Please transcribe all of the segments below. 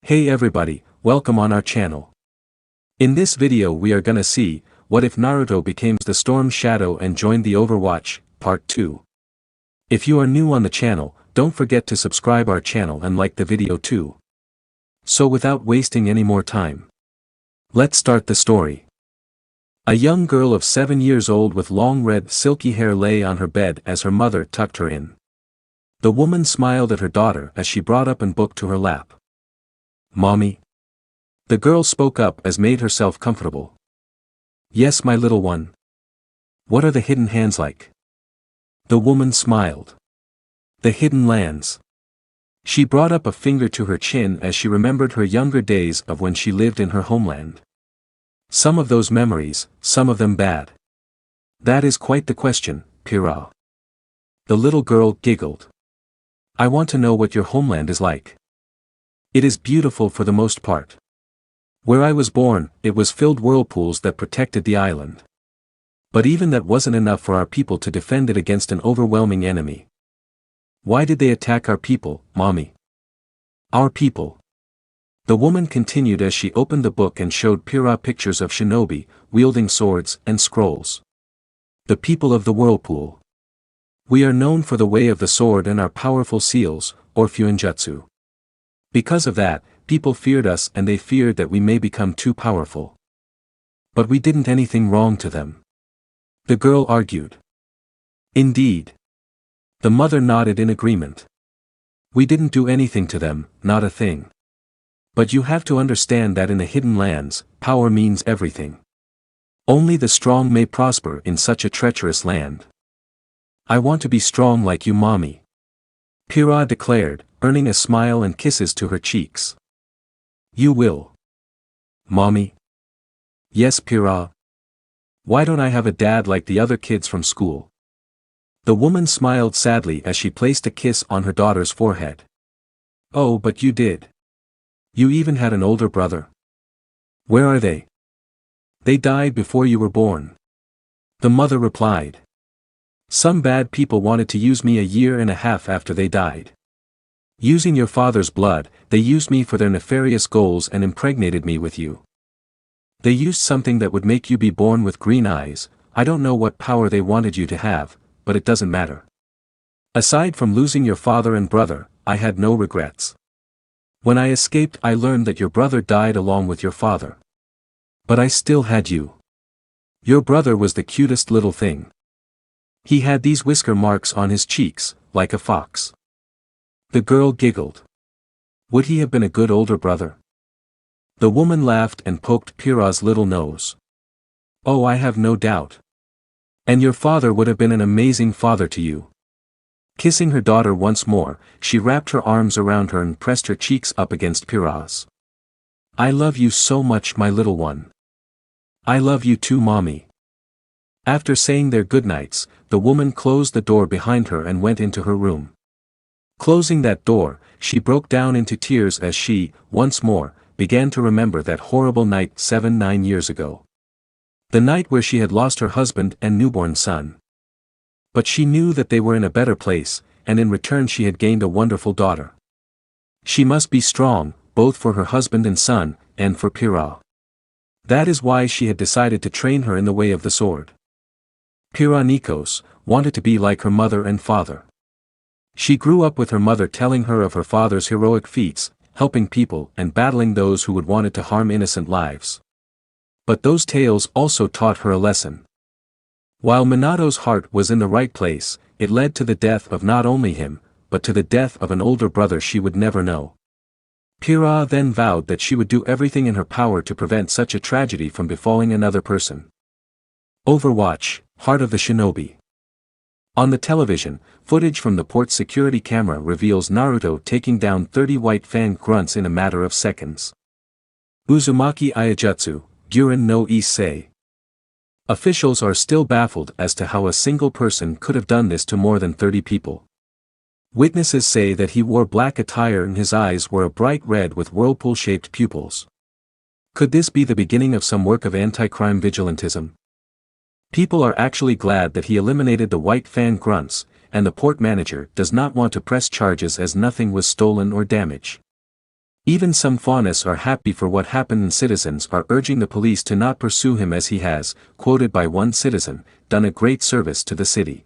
Hey everybody, welcome on our channel. In this video we are gonna see, what if Naruto becomes the Storm Shadow and joined the Overwatch, Part 2. If you are new on the channel, don't forget to subscribe our channel and like the video too. So without wasting any more time, let's start the story. A young girl of 7 years old with long red silky hair lay on her bed as her mother tucked her in. The woman smiled at her daughter as she brought up a book to her lap. "Mommy?" The girl spoke up as made herself comfortable. "Yes, my little one. What are the hidden hands like?" The woman smiled. "The hidden lands." She brought up a finger to her chin as she remembered her younger days of when she lived in her homeland. Some of those memories, some of them bad. "That is quite the question, Pira." The little girl giggled. "I want to know what your homeland is like." "It is beautiful for the most part. Where I was born, it was filled whirlpools that protected the island. But even that wasn't enough for our people to defend it against an overwhelming enemy." "Why did they attack our people, Mommy?" "Our people." The woman continued as she opened the book and showed Pira pictures of shinobi, wielding swords and scrolls. "The people of the whirlpool. We are known for the way of the sword and our powerful seals, or fuinjutsu. Because of that, people feared us and they feared that we may become too powerful. But we didn't anything wrong to them." The girl argued. "Indeed." The mother nodded in agreement. "We didn't do anything to them, not a thing. But you have to understand that in the hidden lands, power means everything. Only the strong may prosper in such a treacherous land. I want to be strong like you, Mommy," Pira declared, earning a smile and kisses to her cheeks. "You will." "Mommy?" "Yes, Pira. Why don't I have a dad like the other kids from school?" The woman smiled sadly as she placed a kiss on her daughter's forehead. "Oh, but you did. You even had an older brother." "Where are they?" "They died before you were born," the mother replied. "Some bad people wanted to use me a year and a half after they died. Using your father's blood, they used me for their nefarious goals and impregnated me with you. They used something that would make you be born with green eyes. I don't know what power they wanted you to have, but it doesn't matter. Aside from losing your father and brother, I had no regrets. When I escaped, I learned that your brother died along with your father. But I still had you. Your brother was the cutest little thing. He had these whisker marks on his cheeks, like a fox." The girl giggled. "Would he have been a good older brother?" The woman laughed and poked Pira's little nose. "Oh, I have no doubt. And your father would have been an amazing father to you." Kissing her daughter once more, she wrapped her arms around her and pressed her cheeks up against Pira's. "I love you so much, my little one." "I love you too, Mommy." After saying their goodnights, the woman closed the door behind her and went into her room. Closing that door, she broke down into tears as she, once more, began to remember that horrible night 9 years ago. The night where she had lost her husband and newborn son. But she knew that they were in a better place, and in return she had gained a wonderful daughter. She must be strong, both for her husband and son, and for Pira. That is why she had decided to train her in the way of the sword. Pira Nikos wanted to be like her mother and father. She grew up with her mother telling her of her father's heroic feats, helping people and battling those who would wanted to harm innocent lives. But those tales also taught her a lesson. While Minato's heart was in the right place, it led to the death of not only him, but to the death of an older brother she would never know. Pira then vowed that she would do everything in her power to prevent such a tragedy from befalling another person. Overwatch, Heart of the Shinobi. On the television, footage from the port's security camera reveals Naruto taking down 30 white fang grunts in a matter of seconds. Uzumaki-Shimada Naruto no Issei. Officials are still baffled as to how a single person could have done this to more than 30 people. Witnesses say that he wore black attire and his eyes were a bright red with whirlpool-shaped pupils. Could this be the beginning of some work of anti-crime vigilantism? People are actually glad that he eliminated the white fang grunts, and the port manager does not want to press charges as nothing was stolen or damaged. Even some faunus are happy for what happened and citizens are urging the police to not pursue him as he has, quoted by one citizen, done a great service to the city.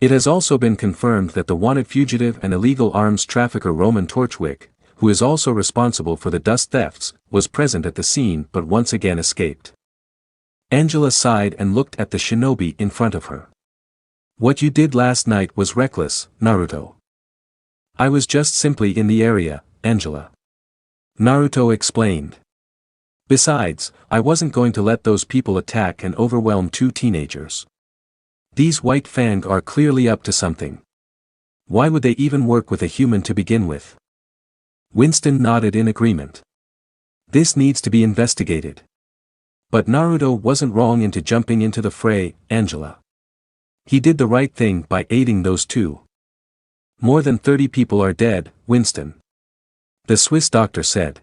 It has also been confirmed that the wanted fugitive and illegal arms trafficker Roman Torchwick, who is also responsible for the dust thefts, was present at the scene but once again escaped. Angela sighed and looked at the shinobi in front of her. What you did last night was reckless, Naruto. I was just simply in the area, Angela. Naruto explained. Besides, I wasn't going to let those people attack and overwhelm two teenagers. These White Fang are clearly up to something. Why would they even work with a human to begin with? Winston nodded in agreement. This needs to be investigated. But Naruto wasn't wrong into jumping into the fray, Angela. He did the right thing by aiding those two. More than 30 people are dead, Winston. The Swiss doctor said.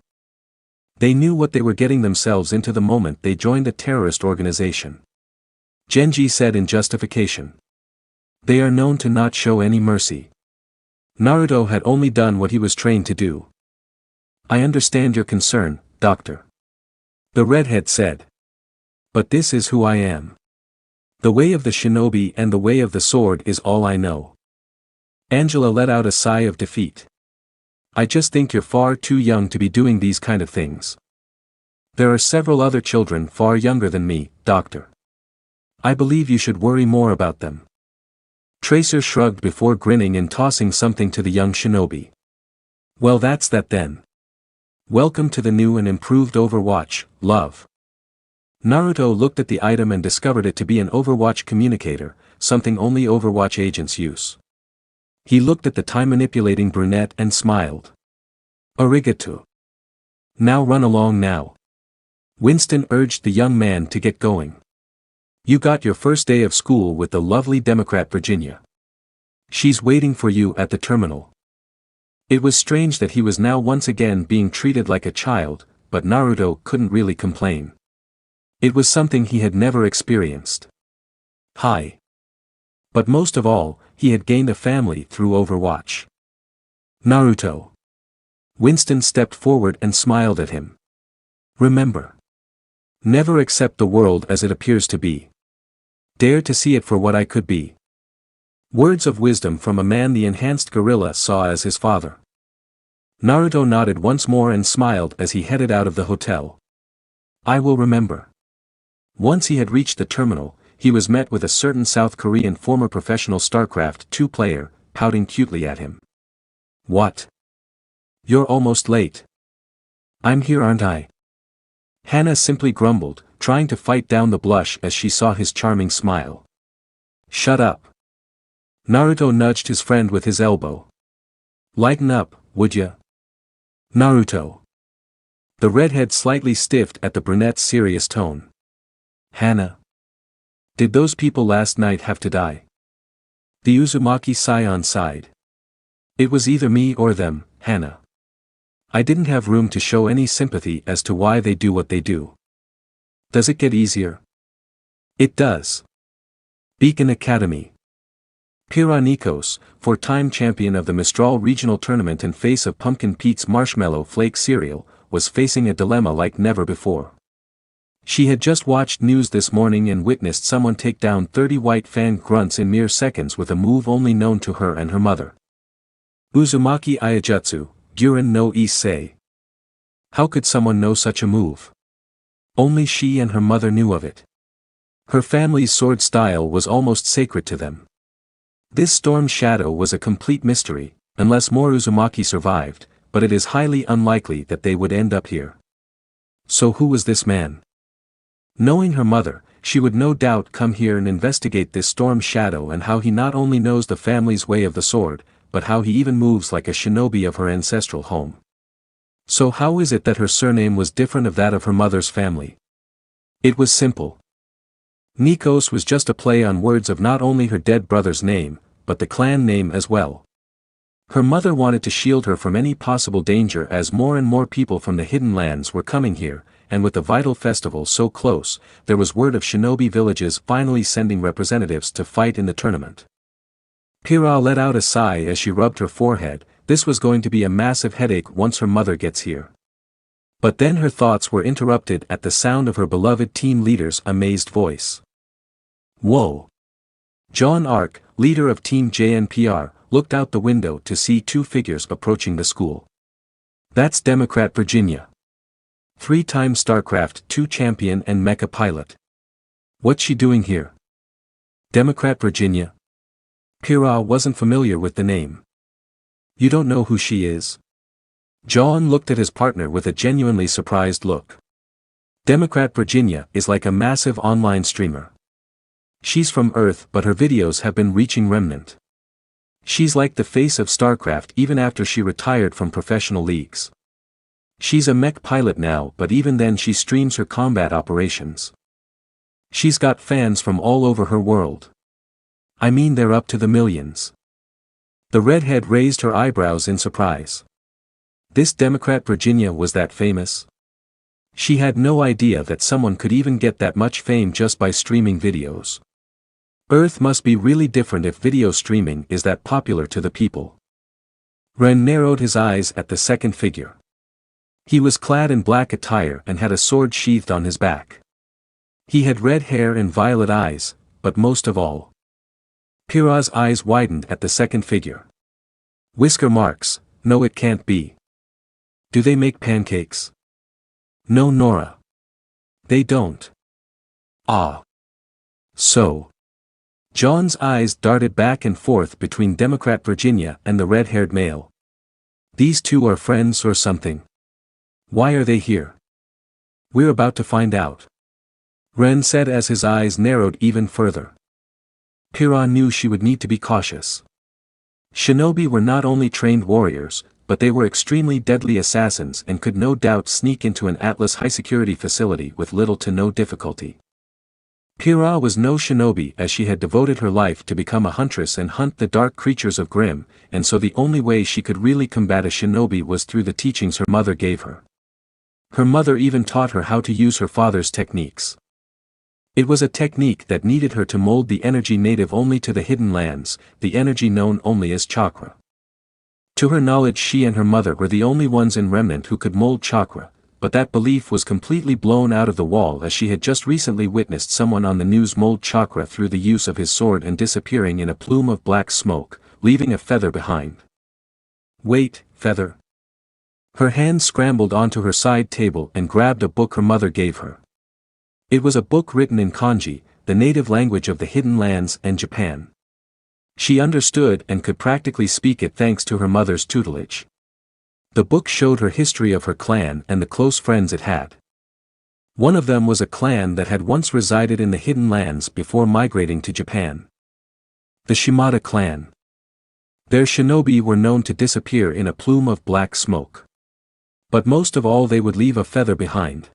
They knew what they were getting themselves into the moment they joined a terrorist organization. Genji said in justification. They are known to not show any mercy. Naruto had only done what he was trained to do. I understand your concern, doctor. The redhead said. But this is who I am. The way of the shinobi and the way of the sword is all I know. Angela let out a sigh of defeat. I just think you're far too young to be doing these kind of things. There are several other children far younger than me, doctor. I believe you should worry more about them. Tracer shrugged before grinning and tossing something to the young shinobi. Well, that's that then. Welcome to the new and improved Overwatch, love. Naruto looked at the item and discovered it to be an Overwatch communicator, something only Overwatch agents use. He looked at the time-manipulating brunette and smiled. Arigato. Now run along now. Winston urged the young man to get going. You got your first day of school with the lovely Democrat Virginia. She's waiting for you at the terminal. It was strange that he was now once again being treated like a child, but Naruto couldn't really complain. It was something he had never experienced. Hi. But most of all, he had gained a family through Overwatch. Naruto. Winston stepped forward and smiled at him. Remember. Never accept the world as it appears to be. Dare to see it for what I could be. Words of wisdom from a man the enhanced gorilla saw as his father. Naruto nodded once more and smiled as he headed out of the hotel. I will remember. Once he had reached the terminal, he was met with a certain South Korean former professional StarCraft 2 player, pouting cutely at him. What? You're almost late. I'm here, aren't I? Hannah simply grumbled, trying to fight down the blush as she saw his charming smile. Shut up. Naruto nudged his friend with his elbow. Lighten up, would ya? Naruto. The redhead slightly stiffed at the brunette's serious tone. Hannah. Did those people last night have to die? The Uzumaki scion sighed. It was either me or them, Hannah. I didn't have room to show any sympathy as to why they do what they do. Does it get easier? It does. Beacon Academy. Pira Nikos, four-time champion of the Mistral Regional Tournament and face of Pumpkin Pete's Marshmallow Flake cereal, was facing a dilemma like never before. She had just watched news this morning and witnessed someone take down 30 White Fang grunts in mere seconds with a move only known to her and her mother. Uzumaki Ayajutsu, Guren no Issei. How could someone know such a move? Only she and her mother knew of it. Her family's sword style was almost sacred to them. This storm shadow was a complete mystery, unless more Uzumaki survived, but it is highly unlikely that they would end up here. So who was this man? Knowing her mother, she would no doubt come here and investigate this storm shadow and how he not only knows the family's way of the sword, but how he even moves like a shinobi of her ancestral home. So how is it that her surname was different of that of her mother's family? It was simple. Nikos was just a play on words of not only her dead brother's name, but the clan name as well. Her mother wanted to shield her from any possible danger as more and more people from the hidden lands were coming here, and with the vital festival so close, there was word of shinobi villages finally sending representatives to fight in the tournament. Pira let out a sigh as she rubbed her forehead, this was going to be a massive headache once her mother gets here. But then her thoughts were interrupted at the sound of her beloved team leader's amazed voice. Whoa! John Ark, leader of Team JNPR, looked out the window to see two figures approaching the school. That's Democrat Virginia. 3-time StarCraft 2 champion and mecha pilot. What's she doing here? Democrat Virginia? Pira wasn't familiar with the name. You don't know who she is? John looked at his partner with a genuinely surprised look. Democrat Virginia is like a massive online streamer. She's from Earth but her videos have been reaching Remnant. She's like the face of StarCraft even after she retired from professional leagues. She's a mech pilot now but even then she streams her combat operations. She's got fans from all over her world. I mean they're up to the millions. The redhead raised her eyebrows in surprise. This Democrat Virginia was that famous? She had no idea that someone could even get that much fame just by streaming videos. Earth must be really different if video streaming is that popular to the people. Ren narrowed his eyes at the second figure. He was clad in black attire and had a sword sheathed on his back. He had red hair and violet eyes, but most of all, Pira's eyes widened at the second figure. Whisker marks, no it can't be. Do they make pancakes? No Nora. They don't. Ah. So. John's eyes darted back and forth between Democrat Virginia and the red-haired male. These two are friends or something. Why are they here? We're about to find out. Ren said as his eyes narrowed even further. Pira knew she would need to be cautious. Shinobi were not only trained warriors, but they were extremely deadly assassins and could no doubt sneak into an Atlas high-security facility with little to no difficulty. Pira was no shinobi as she had devoted her life to become a huntress and hunt the dark creatures of Grimm, and so the only way she could really combat a shinobi was through the teachings her mother gave her. Her mother even taught her how to use her father's techniques. It was a technique that needed her to mold the energy native only to the hidden lands, the energy known only as chakra. To her knowledge she and her mother were the only ones in Remnant who could mold chakra, but that belief was completely blown out of the wall as she had just recently witnessed someone on the news mold chakra through the use of his sword and disappearing in a plume of black smoke, leaving a feather behind. Wait, feather. Her hand scrambled onto her side table and grabbed a book her mother gave her. It was a book written in kanji, the native language of the hidden lands and Japan. She understood and could practically speak it thanks to her mother's tutelage. The book showed her history of her clan and the close friends it had. One of them was a clan that had once resided in the hidden lands before migrating to Japan. The Shimada clan. Their shinobi were known to disappear in a plume of black smoke. But most of all they would leave a feather behind.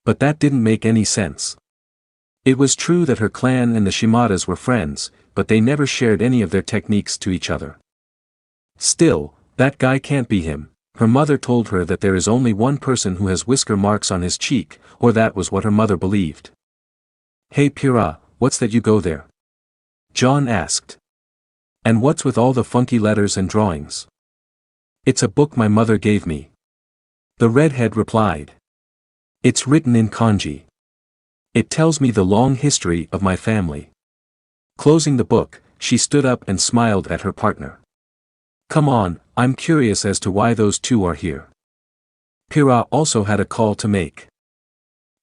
But that didn't make any sense. It was true that her clan and the Shimadas were friends, but they never shared any of their techniques to each other. Still, that guy can't be him. Her mother told her that there is only one person who has whisker marks on his cheek, or that was what her mother believed. Hey Pira, what's that you go there? John asked. And what's with all the funky letters and drawings? It's a book my mother gave me. The redhead replied. It's written in kanji. It tells me the long history of my family. Closing the book, she stood up and smiled at her partner. Come on, I'm curious as to why those two are here. Pira also had a call to make.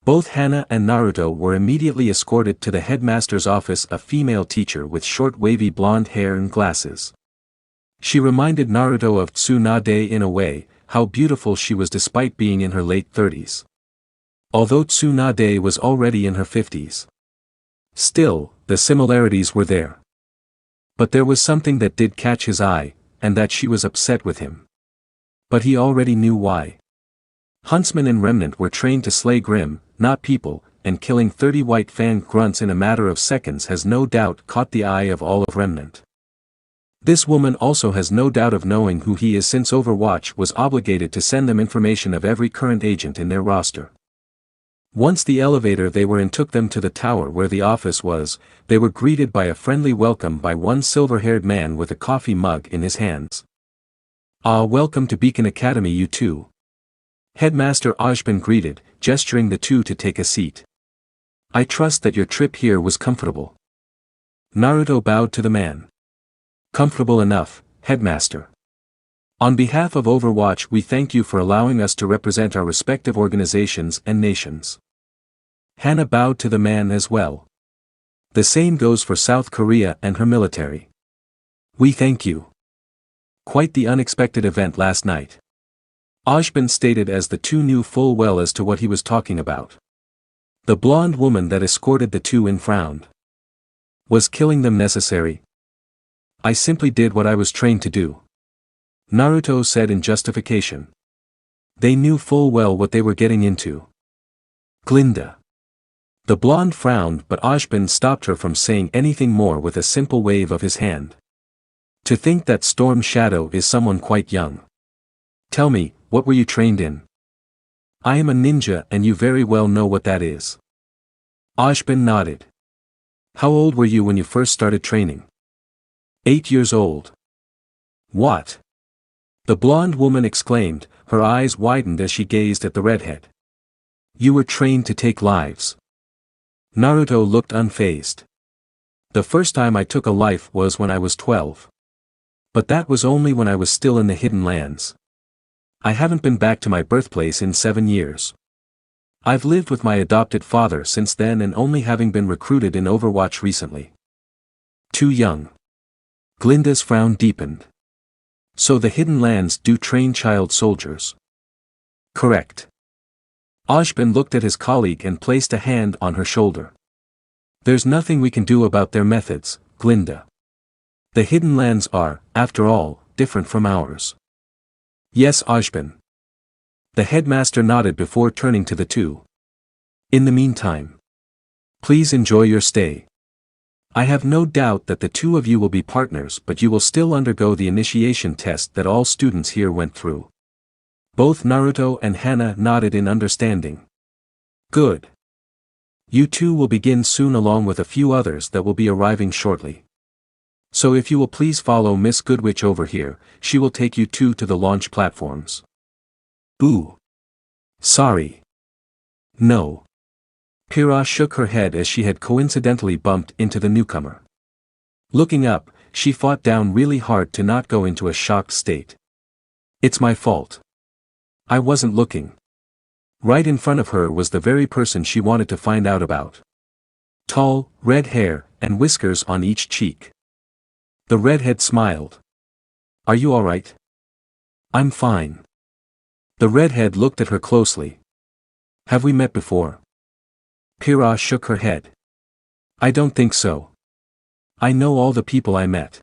Both Hana and Naruto were immediately escorted to the headmaster's office, a female teacher with short wavy blonde hair and glasses. She reminded Naruto of Tsunade in a way, how beautiful she was despite being in her late 30s. Although Tsunade was already in her 50s. Still, the similarities were there. But there was something that did catch his eye, and that she was upset with him. But he already knew why. Huntsmen in Remnant were trained to slay Grimm, not people, and killing 30 white fanged grunts in a matter of seconds has no doubt caught the eye of all of Remnant. This woman also has no doubt of knowing who he is since Overwatch was obligated to send them information of every current agent in their roster. Once the elevator they were in took them to the tower where the office was, they were greeted by a friendly welcome by one silver-haired man with a coffee mug in his hands. Welcome to Beacon Academy you two. Headmaster Ojban greeted, gesturing the two to take a seat. I trust that your trip here was comfortable. Naruto bowed to the man. Comfortable enough, Headmaster. On behalf of Overwatch we thank you for allowing us to represent our respective organizations and nations. Hana bowed to the man as well. The same goes for South Korea and her military. We thank you. Quite the unexpected event last night. Ojban stated as the two knew full well as to what he was talking about. The blonde woman that escorted the two in frowned. Was killing them necessary? I simply did what I was trained to do. Naruto said in justification. They knew full well what they were getting into. Glinda. The blonde frowned but Ojban stopped her from saying anything more with a simple wave of his hand. To think that Storm Shadow is someone quite young. Tell me, what were you trained in? I am a ninja and you very well know what that is. Ojban nodded. How old were you when you first started training? 8 years old. What? The blonde woman exclaimed, her eyes widened as she gazed at the redhead. You were trained to take lives. Naruto looked unfazed. The first time I took a life was when I was 12. But that was only when I was still in the Hidden Lands. I haven't been back to my birthplace in 7 years. I've lived with my adopted father since then and only having been recruited in Overwatch recently. Too young. Glinda's frown deepened. So the Hidden Lands do train child soldiers. Correct. Ojban looked at his colleague and placed a hand on her shoulder. There's nothing we can do about their methods, Glinda. The Hidden Lands are, after all, different from ours. Yes, Ojban. The headmaster nodded before turning to the two. In the meantime, please enjoy your stay. I have no doubt that the two of you will be partners, but you will still undergo the initiation test that all students here went through. Both Naruto and Hana nodded in understanding. Good. You two will begin soon along with a few others that will be arriving shortly. So if you will please follow Miss Goodwitch over here, she will take you two to the launch platforms. Ooh. Sorry. No. Pira shook her head as she had coincidentally bumped into the newcomer. Looking up, she fought down really hard to not go into a shocked state. It's my fault. I wasn't looking. Right in front of her was the very person she wanted to find out about. Tall, red hair, and whiskers on each cheek. The redhead smiled. Are you all right? I'm fine. The redhead looked at her closely. Have we met before? Pira shook her head. I don't think so. I know all the people I met.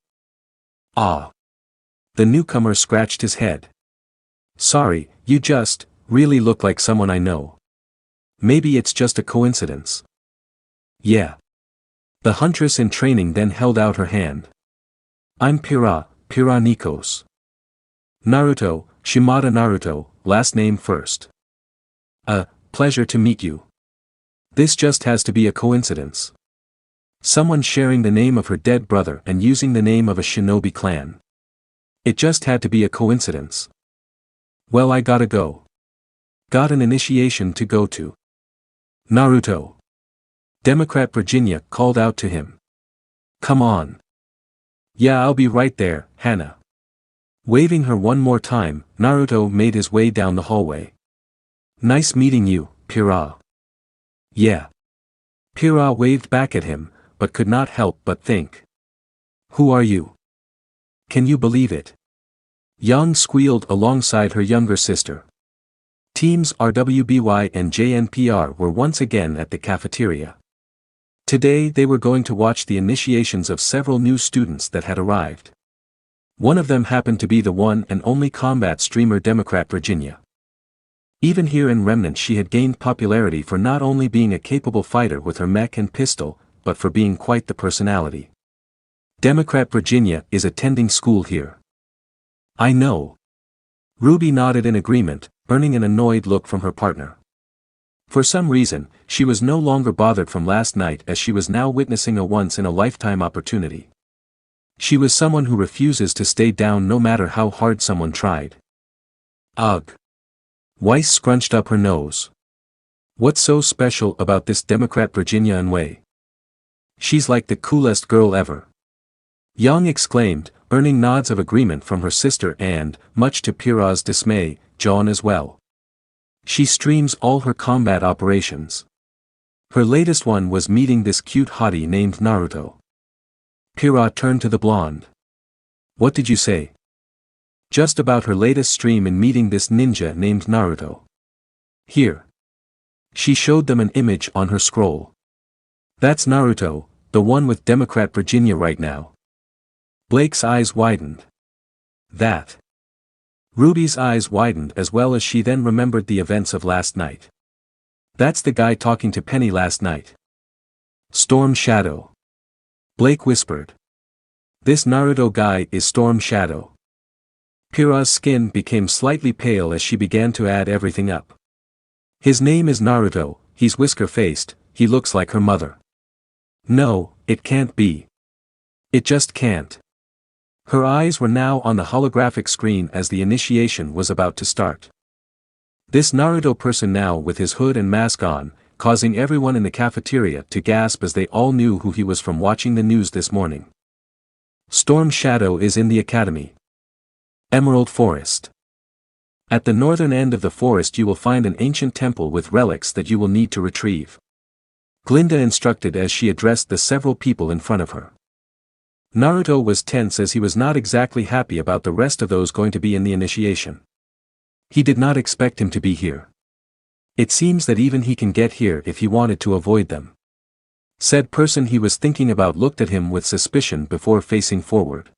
Ah. The newcomer scratched his head. Sorry, you just, really look like someone I know. Maybe it's just a coincidence. Yeah. The huntress in training then held out her hand. I'm Pira Nikos. Naruto, Shimada Naruto, last name first. Pleasure to meet you. This just has to be a coincidence. Someone sharing the name of her dead brother and using the name of a shinobi clan. It just had to be a coincidence. Well, I gotta go. Got an initiation to go to. Naruto. Democrat Virginia called out to him. Come on. Yeah, I'll be right there, Hana. Waving her one more time, Naruto made his way down the hallway. Nice meeting you, Pira. Yeah. Pira waved back at him, but could not help but think. Who are you? Can you believe it? Yang squealed alongside her younger sister. Teams RWBY and JNPR were once again at the cafeteria. Today they were going to watch the initiations of several new students that had arrived. One of them happened to be the one and only combat streamer Democrat Virginia. Even here in Remnant she had gained popularity for not only being a capable fighter with her mech and pistol, but for being quite the personality. Democrat Virginia is attending school here. I know. Ruby nodded in agreement, earning an annoyed look from her partner. For some reason, she was no longer bothered from last night as she was now witnessing a once-in-a-lifetime opportunity. She was someone who refuses to stay down no matter how hard someone tried. Ugh. Weiss scrunched up her nose. What's so special about this Democrat Virginia Anway? She's like the coolest girl ever. Young exclaimed, earning nods of agreement from her sister and, much to Pira's dismay, John as well. She streams all her combat operations. Her latest one was meeting this cute hottie named Naruto. Pira turned to the blonde. What did you say? Just about her latest stream in meeting this ninja named Naruto. Here. She showed them an image on her scroll. That's Naruto, the one with Democrat Virginia right now. Blake's eyes widened. That. Ruby's eyes widened as well as she then remembered the events of last night. That's the guy talking to Penny last night. Storm Shadow. Blake whispered. This Naruto guy is Storm Shadow. Pira's skin became slightly pale as she began to add everything up. His name is Naruto, he's whisker-faced, he looks like her mother. No, it can't be. It just can't. Her eyes were now on the holographic screen as the initiation was about to start. This Naruto person now with his hood and mask on, causing everyone in the cafeteria to gasp as they all knew who he was from watching the news this morning. Storm Shadow is in the academy. Emerald Forest. At the northern end of the forest you will find an ancient temple with relics that you will need to retrieve. Glinda instructed as she addressed the several people in front of her. Naruto was tense as he was not exactly happy about the rest of those going to be in the initiation. He did not expect him to be here. It seems that even he can get here if he wanted to avoid them. Said person he was thinking about looked at him with suspicion before facing forward.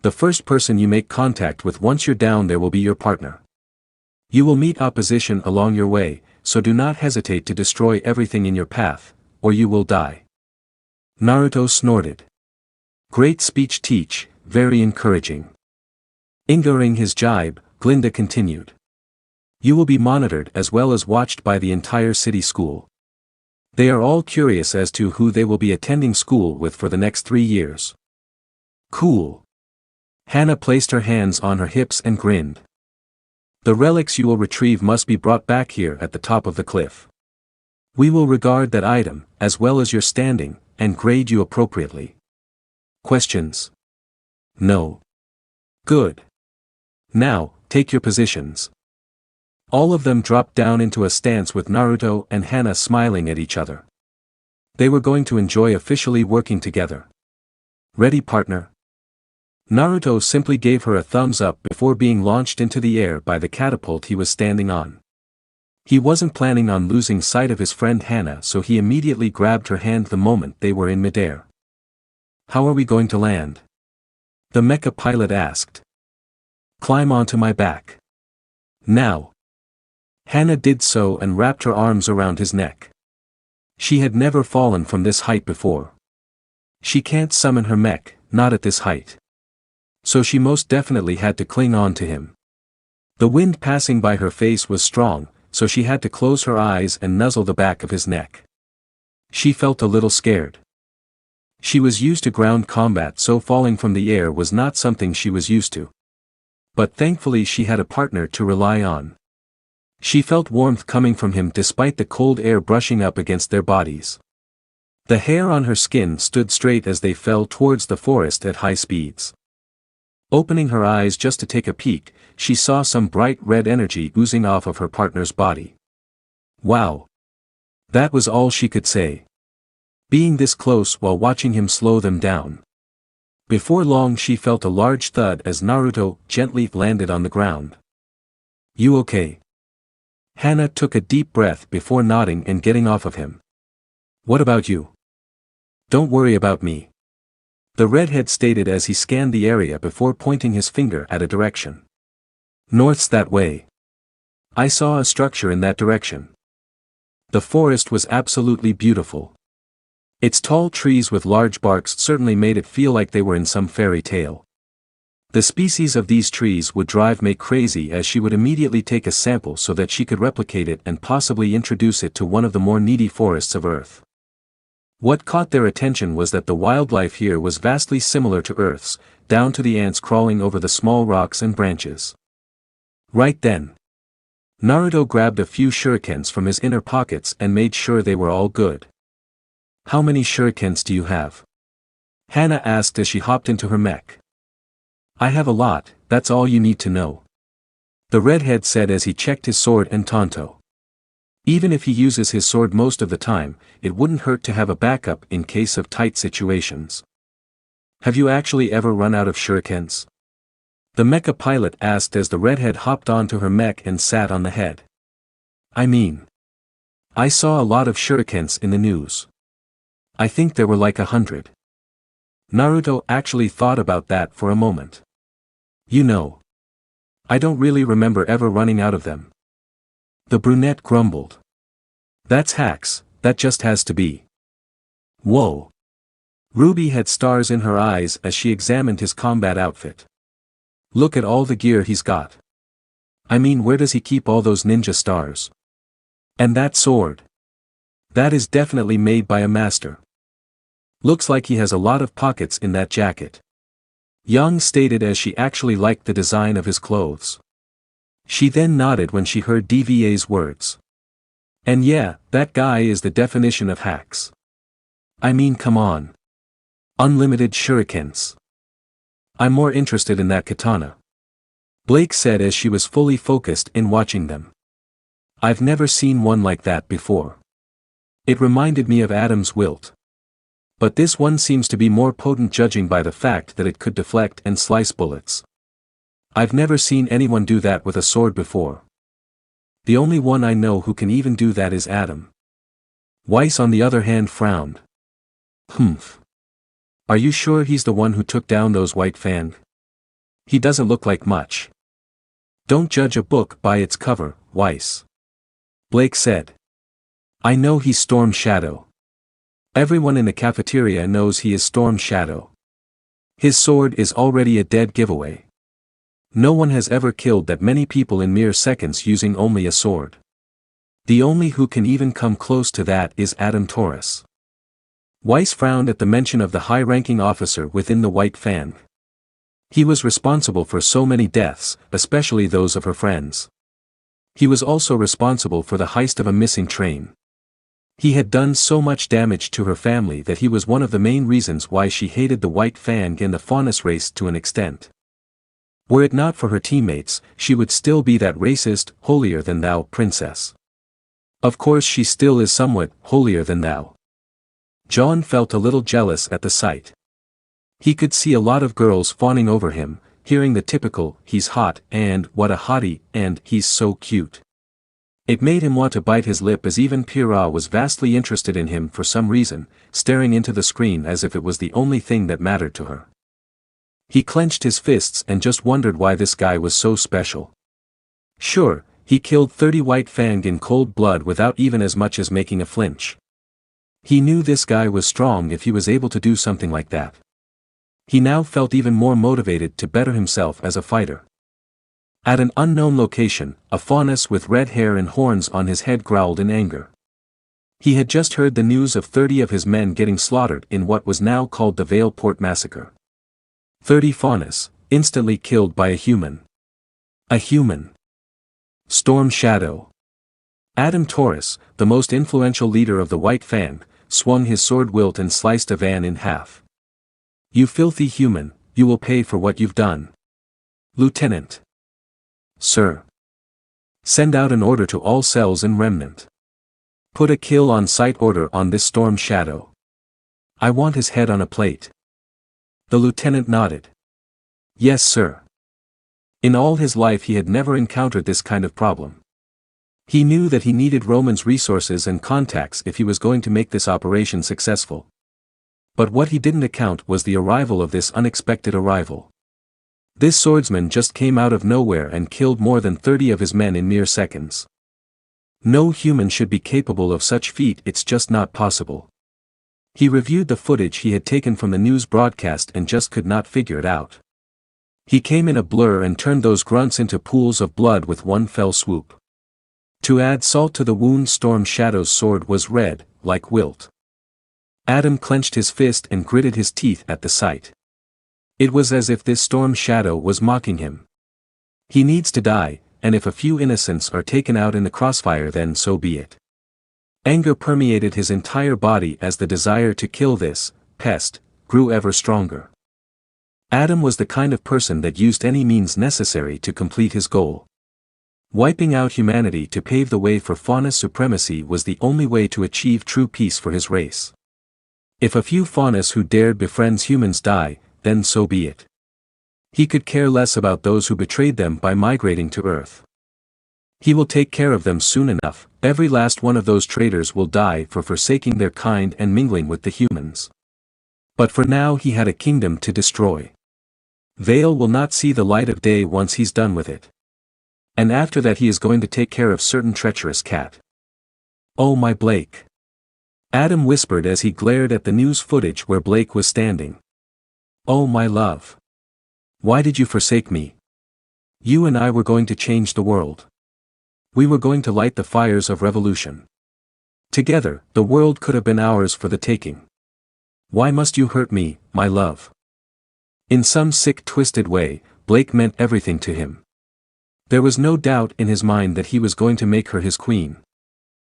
The first person you make contact with once you're down there will be your partner. You will meet opposition along your way, so do not hesitate to destroy everything in your path, or you will die. Naruto snorted. Great speech teach, very encouraging. Ignoring his jibe, Glinda continued. You will be monitored as well as watched by the entire city school. They are all curious as to who they will be attending school with for the next 3 years. Cool. Hana placed her hands on her hips and grinned. The relics you will retrieve must be brought back here at the top of the cliff. We will regard that item, as well as your standing, and grade you appropriately. Questions? No. Good. Now, take your positions. All of them dropped down into a stance with Naruto and Hana smiling at each other. They were going to enjoy officially working together. Ready, partner? Naruto simply gave her a thumbs up before being launched into the air by the catapult he was standing on. He wasn't planning on losing sight of his friend Hana, so he immediately grabbed her hand the moment they were in midair. How are we going to land? The mecha pilot asked. Climb onto my back. Now. Hana did so and wrapped her arms around his neck. She had never fallen from this height before. She can't summon her mech, not at this height. So she most definitely had to cling on to him. The wind passing by her face was strong, so she had to close her eyes and nuzzle the back of his neck. She felt a little scared. She was used to ground combat, so falling from the air was not something she was used to. But thankfully she had a partner to rely on. She felt warmth coming from him despite the cold air brushing up against their bodies. The hair on her skin stood straight as they fell towards the forest at high speeds. Opening her eyes just to take a peek, she saw some bright red energy oozing off of her partner's body. Wow! That was all she could say. Being this close while watching him slow them down. Before long she felt a large thud as Naruto gently landed on the ground. You okay? Hana took a deep breath before nodding and getting off of him. What about you? Don't worry about me. The redhead stated as he scanned the area before pointing his finger at a direction. North's that way. I saw a structure in that direction. The forest was absolutely beautiful. Its tall trees with large barks certainly made it feel like they were in some fairy tale. The species of these trees would drive May crazy as she would immediately take a sample so that she could replicate it and possibly introduce it to one of the more needy forests of Earth. What caught their attention was that the wildlife here was vastly similar to Earth's, down to the ants crawling over the small rocks and branches. Right then, Naruto grabbed a few shurikens from his inner pockets and made sure they were all good. "How many shurikens do you have?" Hana asked as she hopped into her mech. "I have a lot, that's all you need to know," the redhead said as he checked his sword and tanto. Even if he uses his sword most of the time, it wouldn't hurt to have a backup in case of tight situations. "Have you actually ever run out of shurikens?" the mecha pilot asked as the redhead hopped onto her mech and sat on the head. "I mean, I saw a lot of shurikens in the news. I think there were like 100. Naruto actually thought about that for a moment. "You know, I don't really remember ever running out of them." The brunette grumbled. "That's hacks, that just has to be." Whoa. Ruby had stars in her eyes as she examined his combat outfit. "Look at all the gear he's got. I mean, where does he keep all those ninja stars? And that sword? That is definitely made by a master. Looks like he has a lot of pockets in that jacket." Young stated as she actually liked the design of his clothes. She then nodded when she heard DVA's words. "And yeah, that guy is the definition of hacks. I mean, come on. Unlimited shurikens. I'm more interested in that katana," Blake said as she was fully focused in watching them. "I've never seen one like that before. It reminded me of Adam's wilt. But this one seems to be more potent judging by the fact that it could deflect and slice bullets. I've never seen anyone do that with a sword before. The only one I know who can even do that is Adam." Weiss on the other hand frowned. "Humph. Are you sure he's the one who took down those white fang? He doesn't look like much." "Don't judge a book by its cover, Weiss," Blake said. "I know he's Storm Shadow. Everyone in the cafeteria knows he is Storm Shadow. His sword is already a dead giveaway. No one has ever killed that many people in mere seconds using only a sword. The only who can even come close to that is Adam Taurus." Weiss frowned at the mention of the high-ranking officer within the White Fang. He was responsible for so many deaths, especially those of her friends. He was also responsible for the heist of a missing train. He had done so much damage to her family that he was one of the main reasons why she hated the White Fang and the Faunus race to an extent. Were it not for her teammates, she would still be that racist, holier-than-thou princess. Of course she still is somewhat holier-than-thou. John felt a little jealous at the sight. He could see a lot of girls fawning over him, hearing the typical, "he's hot," and "what a hottie," and "he's so cute." It made him want to bite his lip as even Pira was vastly interested in him for some reason, staring into the screen as if it was the only thing that mattered to her. He clenched his fists and just wondered why this guy was so special. Sure, he killed 30 White Fang in cold blood without even as much as making a flinch. He knew this guy was strong if he was able to do something like that. He now felt even more motivated to better himself as a fighter. At an unknown location, a Faunus with red hair and horns on his head growled in anger. He had just heard the news of 30 of his men getting slaughtered in what was now called the Vale Port Massacre. 30 Faunus, instantly killed by a human. A human. Storm Shadow. Adam Taurus, the most influential leader of the White Fang, swung his sword wilt and sliced a van in half. "You filthy human, you will pay for what you've done." "Lieutenant." "Sir." "Send out an order to all cells in Remnant. Put a kill on sight order on this Storm Shadow. I want his head on a plate." The lieutenant nodded. "Yes, sir." In all his life he had never encountered this kind of problem. He knew that he needed Roman's resources and contacts if he was going to make this operation successful. But what he didn't account was the arrival of this unexpected arrival. This swordsman just came out of nowhere and killed more than 30 of his men in mere seconds. No human should be capable of such feat, it's just not possible. He reviewed the footage he had taken from the news broadcast and just could not figure it out. He came in a blur and turned those grunts into pools of blood with one fell swoop. To add salt to the wound, Storm Shadow's sword was red, like wilt. Adam clenched his fist and gritted his teeth at the sight. It was as if this storm shadow was mocking him. He needs to die, and if a few innocents are taken out in the crossfire then so be it. Anger permeated his entire body as the desire to kill this pest grew ever stronger. Adam was the kind of person that used any means necessary to complete his goal. Wiping out humanity to pave the way for fauna supremacy was the only way to achieve true peace for his race. If a few faunas who dared befriend humans die, then so be it. He could care less about those who betrayed them by migrating to Earth. He will take care of them soon enough. Every last one of those traitors will die for forsaking their kind and mingling with the humans. But for now he had a kingdom to destroy. Vale will not see the light of day once he's done with it. And after that he is going to take care of certain treacherous cat. Oh my Blake. Adam whispered as he glared at the news footage where Blake was standing. Oh my love. Why did you forsake me? You and I were going to change the world. We were going to light the fires of revolution. Together, the world could have been ours for the taking. Why must you hurt me, my love? In some sick twisted way, Blake meant everything to him. There was no doubt in his mind that he was going to make her his queen.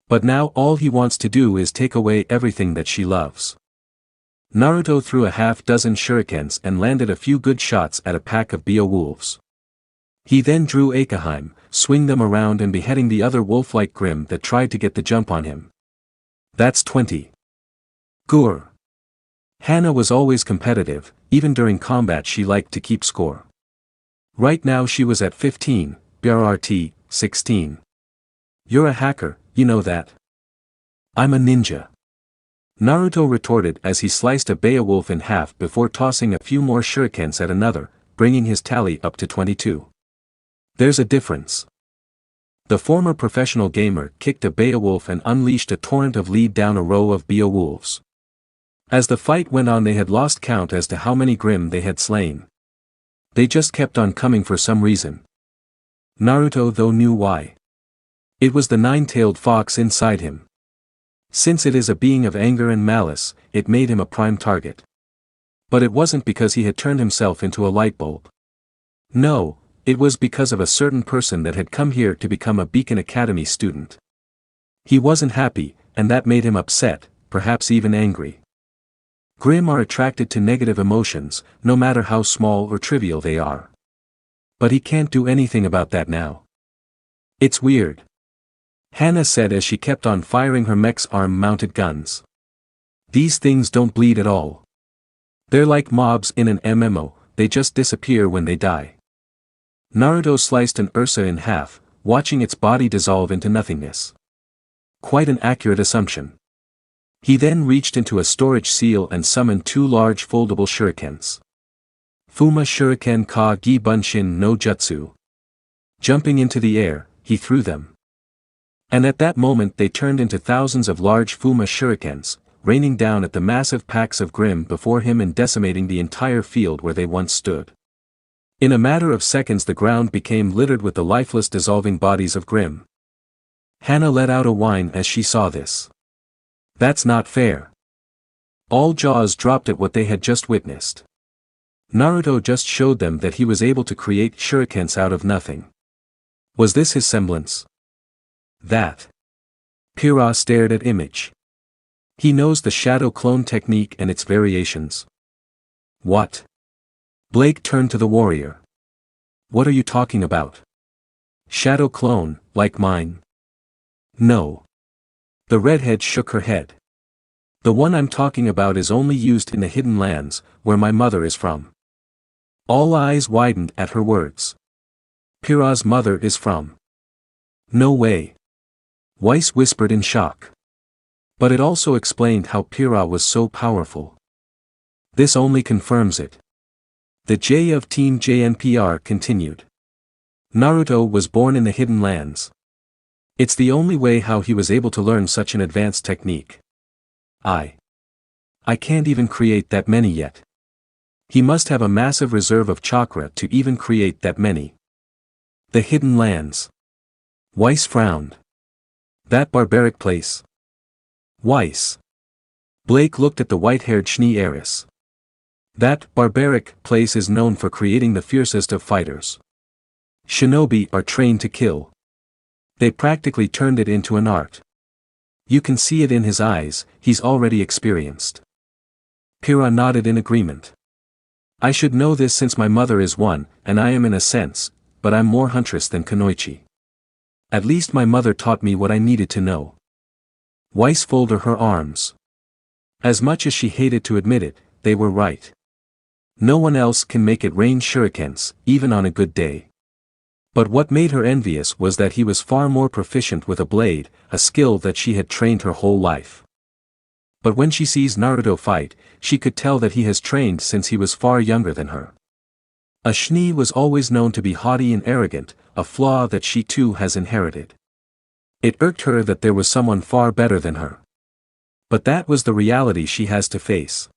But now all he wants to do is take away everything that she loves. Naruto threw a half-dozen shurikens and landed a few good shots at a pack of beowulfs. He then drew Akaheim, swing them around and beheading the other wolf-like Grimm that tried to get the jump on him. That's 20. Gur. Hannah was always competitive, even during combat she liked to keep score. Right now she was at 15, BRRT, 16. You're a hacker, you know that. I'm a ninja. Naruto retorted as he sliced a Beowulf in half before tossing a few more shurikens at another, bringing his tally up to 22. There's a difference. The former professional gamer kicked a Beowulf and unleashed a torrent of lead down a row of Beowulfs. As the fight went on they had lost count as to how many Grimm they had slain. They just kept on coming for some reason. Naruto though knew why. It was the nine-tailed fox inside him. Since it is a being of anger and malice, it made him a prime target. But it wasn't because he had turned himself into a light bulb. No, it was because of a certain person that had come here to become a Beacon Academy student. He wasn't happy, and that made him upset, perhaps even angry. Grimm are attracted to negative emotions, no matter how small or trivial they are. But he can't do anything about that now. It's weird. Hannah said as she kept on firing her mech's arm-mounted guns. These things don't bleed at all. They're like mobs in an MMO, they just disappear when they die. Naruto sliced an Ursa in half, watching its body dissolve into nothingness. Quite an accurate assumption. He then reached into a storage seal and summoned two large foldable shurikens. Fuma Shuriken Ka Gi Bunshin no Jutsu. Jumping into the air, he threw them. And at that moment they turned into thousands of large Fuma shurikens, raining down at the massive packs of Grimm before him and decimating the entire field where they once stood. In a matter of seconds the ground became littered with the lifeless dissolving bodies of Grimm. Hannah let out a whine as she saw this. That's not fair. All jaws dropped at what they had just witnessed. Naruto just showed them that he was able to create shurikens out of nothing. Was this his semblance? That. Pira stared at Image. He knows the shadow clone technique and its variations. What? Blake turned to the warrior. What are you talking about? Shadow clone, like mine? No. The redhead shook her head. The one I'm talking about is only used in the Hidden Lands, where my mother is from. All eyes widened at her words. Pira's mother is from. No way. Weiss whispered in shock. But it also explained how Pira was so powerful. This only confirms it. The J of Team JNPR continued. Naruto was born in the Hidden Lands. It's the only way how he was able to learn such an advanced technique. I can't even create that many yet. He must have a massive reserve of chakra to even create that many. The Hidden Lands. Weiss frowned. That barbaric place. Weiss. Blake looked at the white-haired Schnee heiress. That barbaric place is known for creating the fiercest of fighters. Shinobi are trained to kill. They practically turned it into an art. You can see it in his eyes, he's already experienced. Pira nodded in agreement. I should know this since my mother is one, and I am in a sense, but I'm more huntress than Kunoichi. At least my mother taught me what I needed to know. Weiss folded her arms. As much as she hated to admit it, they were right. No one else can make it rain shurikens, even on a good day. But what made her envious was that he was far more proficient with a blade, a skill that she had trained her whole life. But when she sees Naruto fight, she could tell that he has trained since he was far younger than her. A Schnee was always known to be haughty and arrogant, a flaw that she too has inherited. It irked her that there was someone far better than her. But that was the reality she has to face.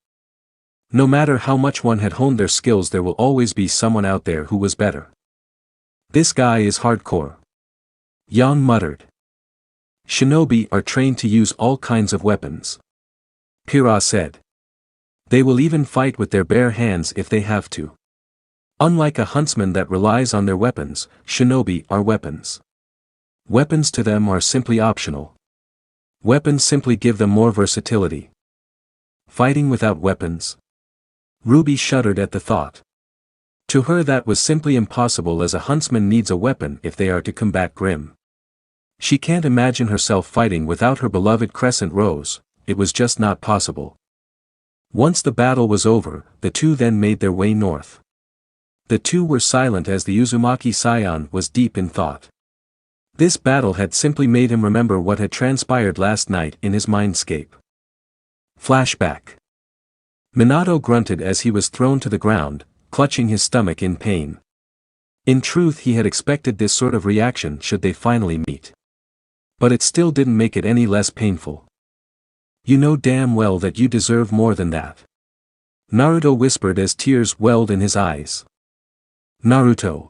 No matter how much one had honed their skills, there will always be someone out there who was better. This guy is hardcore. Yang muttered. Shinobi are trained to use all kinds of weapons. Pira said. They will even fight with their bare hands if they have to. Unlike a huntsman that relies on their weapons, Shinobi are weapons. Weapons to them are simply optional. Weapons simply give them more versatility. Fighting without weapons? RWBY shuddered at the thought. To her that was simply impossible, as a huntsman needs a weapon if they are to combat Grimm. She can't imagine herself fighting without her beloved Crescent Rose, it was just not possible. Once the battle was over, the two then made their way north. The two were silent as the Uzumaki scion was deep in thought. This battle had simply made him remember what had transpired last night in his mindscape. Flashback. Minato grunted as he was thrown to the ground, clutching his stomach in pain. In truth, he had expected this sort of reaction should they finally meet. But it still didn't make it any less painful. You know damn well that you deserve more than that. Naruto whispered as tears welled in his eyes. Naruto.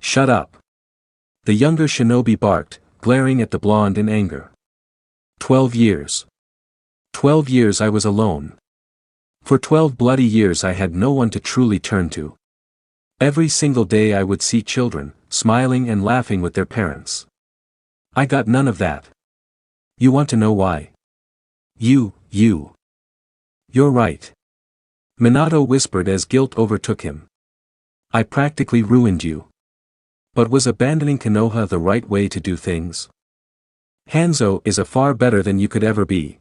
Shut up. The younger shinobi barked, glaring at the blonde in anger. 12 years. 12 years I was alone. For 12 bloody years I had no one to truly turn to. Every single day I would see children, smiling and laughing with their parents. I got none of that. You want to know why? You're right. Minato whispered as guilt overtook him. I practically ruined you. But was abandoning Konoha the right way to do things? Hanzo is a far better than you could ever be.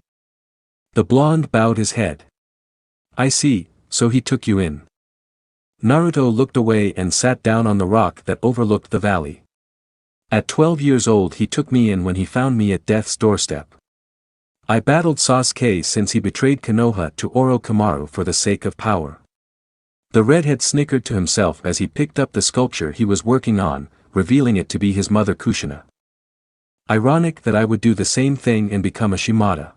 The blonde bowed his head. I see, so he took you in. Naruto looked away and sat down on the rock that overlooked the valley. At 12 years old he took me in when he found me at death's doorstep. I battled Sasuke since he betrayed Konoha to Orochimaru for the sake of power. The redhead snickered to himself as he picked up the sculpture he was working on, revealing it to be his mother Kushina. Ironic that I would do the same thing and become a Shimada.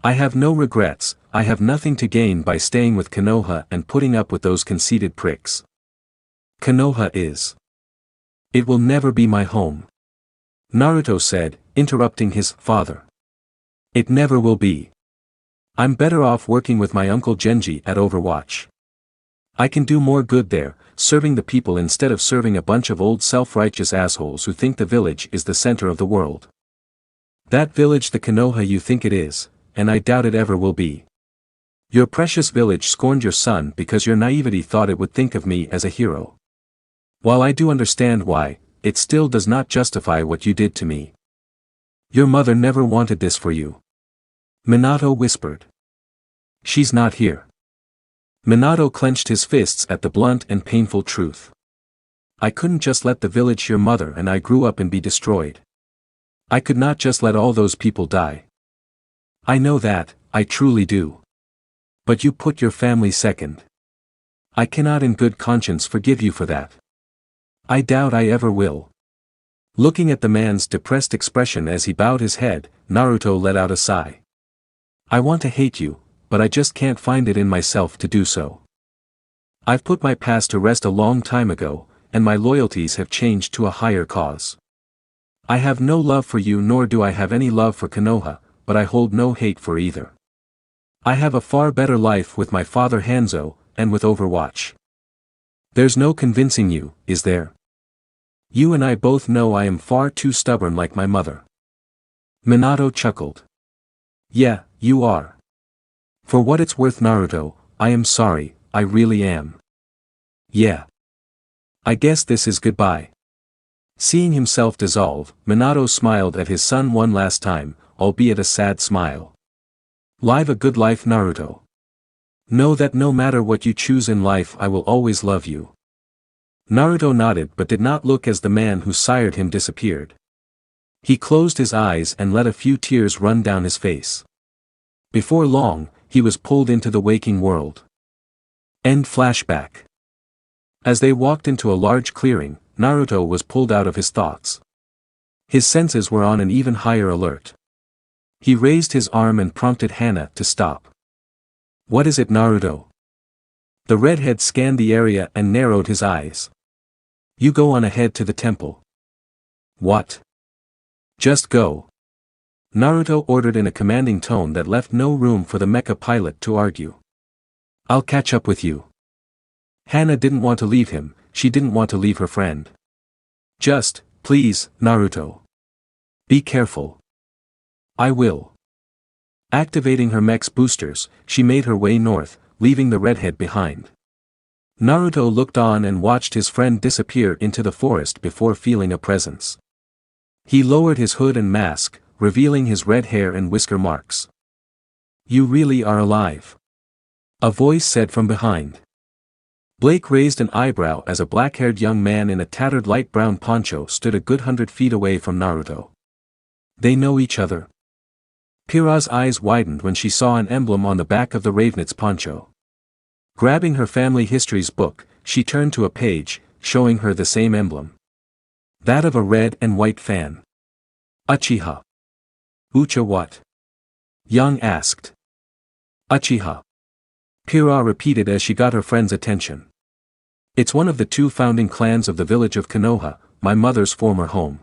I have no regrets, I have nothing to gain by staying with Konoha and putting up with those conceited pricks. Konoha is. It will never be my home. Naruto said, interrupting his father. It never will be. I'm better off working with my uncle Genji at Overwatch. I can do more good there, serving the people instead of serving a bunch of old self-righteous assholes who think the village is the center of the world. That village the Konoha you think it is, and I doubt it ever will be. Your precious village scorned your son because your naivety thought it would think of me as a hero. While I do understand why, it still does not justify what you did to me. Your mother never wanted this for you. Minato whispered. She's not here. Minato clenched his fists at the blunt and painful truth. I couldn't just let the village your mother and I grew up in be destroyed. I could not just let all those people die. I know that, I truly do. But you put your family second. I cannot in good conscience forgive you for that. I doubt I ever will. Looking at the man's depressed expression as he bowed his head, Naruto let out a sigh. I want to hate you, but I just can't find it in myself to do so. I've put my past to rest a long time ago, and my loyalties have changed to a higher cause. I have no love for you nor do I have any love for Konoha, but I hold no hate for either. I have a far better life with my father Hanzo, and with Overwatch. There's no convincing you, is there? You and I both know I am far too stubborn like my mother. Minato chuckled. Yeah, you are. For what it's worth, Naruto, I am sorry, I really am. Yeah. I guess this is goodbye. Seeing himself dissolve, Minato smiled at his son one last time, albeit a sad smile. Live a good life, Naruto. Know that no matter what you choose in life, I will always love you. Naruto nodded but did not look as the man who sired him disappeared. He closed his eyes and let a few tears run down his face. Before long, he was pulled into the waking world. End flashback. As they walked into a large clearing, Naruto was pulled out of his thoughts. His senses were on an even higher alert. He raised his arm and prompted Hana to stop. What is it, Naruto? The redhead scanned the area and narrowed his eyes. You go on ahead to the temple. What? Just go. Naruto ordered in a commanding tone that left no room for the mecha pilot to argue. I'll catch up with you. Hana didn't want to leave him, she didn't want to leave her friend. Just, please, Naruto. Be careful. I will. Activating her mech's boosters, she made her way north, leaving the redhead behind. Naruto looked on and watched his friend disappear into the forest before feeling a presence. He lowered his hood and mask, revealing his red hair and whisker marks. You really are alive. A voice said from behind. Blake raised an eyebrow as a black-haired young man in a tattered light brown poncho stood a good 100 feet away from Naruto. They know each other. Pira's eyes widened when she saw an emblem on the back of the Ravenet's poncho. Grabbing her family history's book, she turned to a page, showing her the same emblem. That of a red and white fan. Uchiha. Ucha what? Yang asked. Uchiha. Pira repeated as she got her friend's attention. It's one of the two founding clans of the village of Konoha, my mother's former home.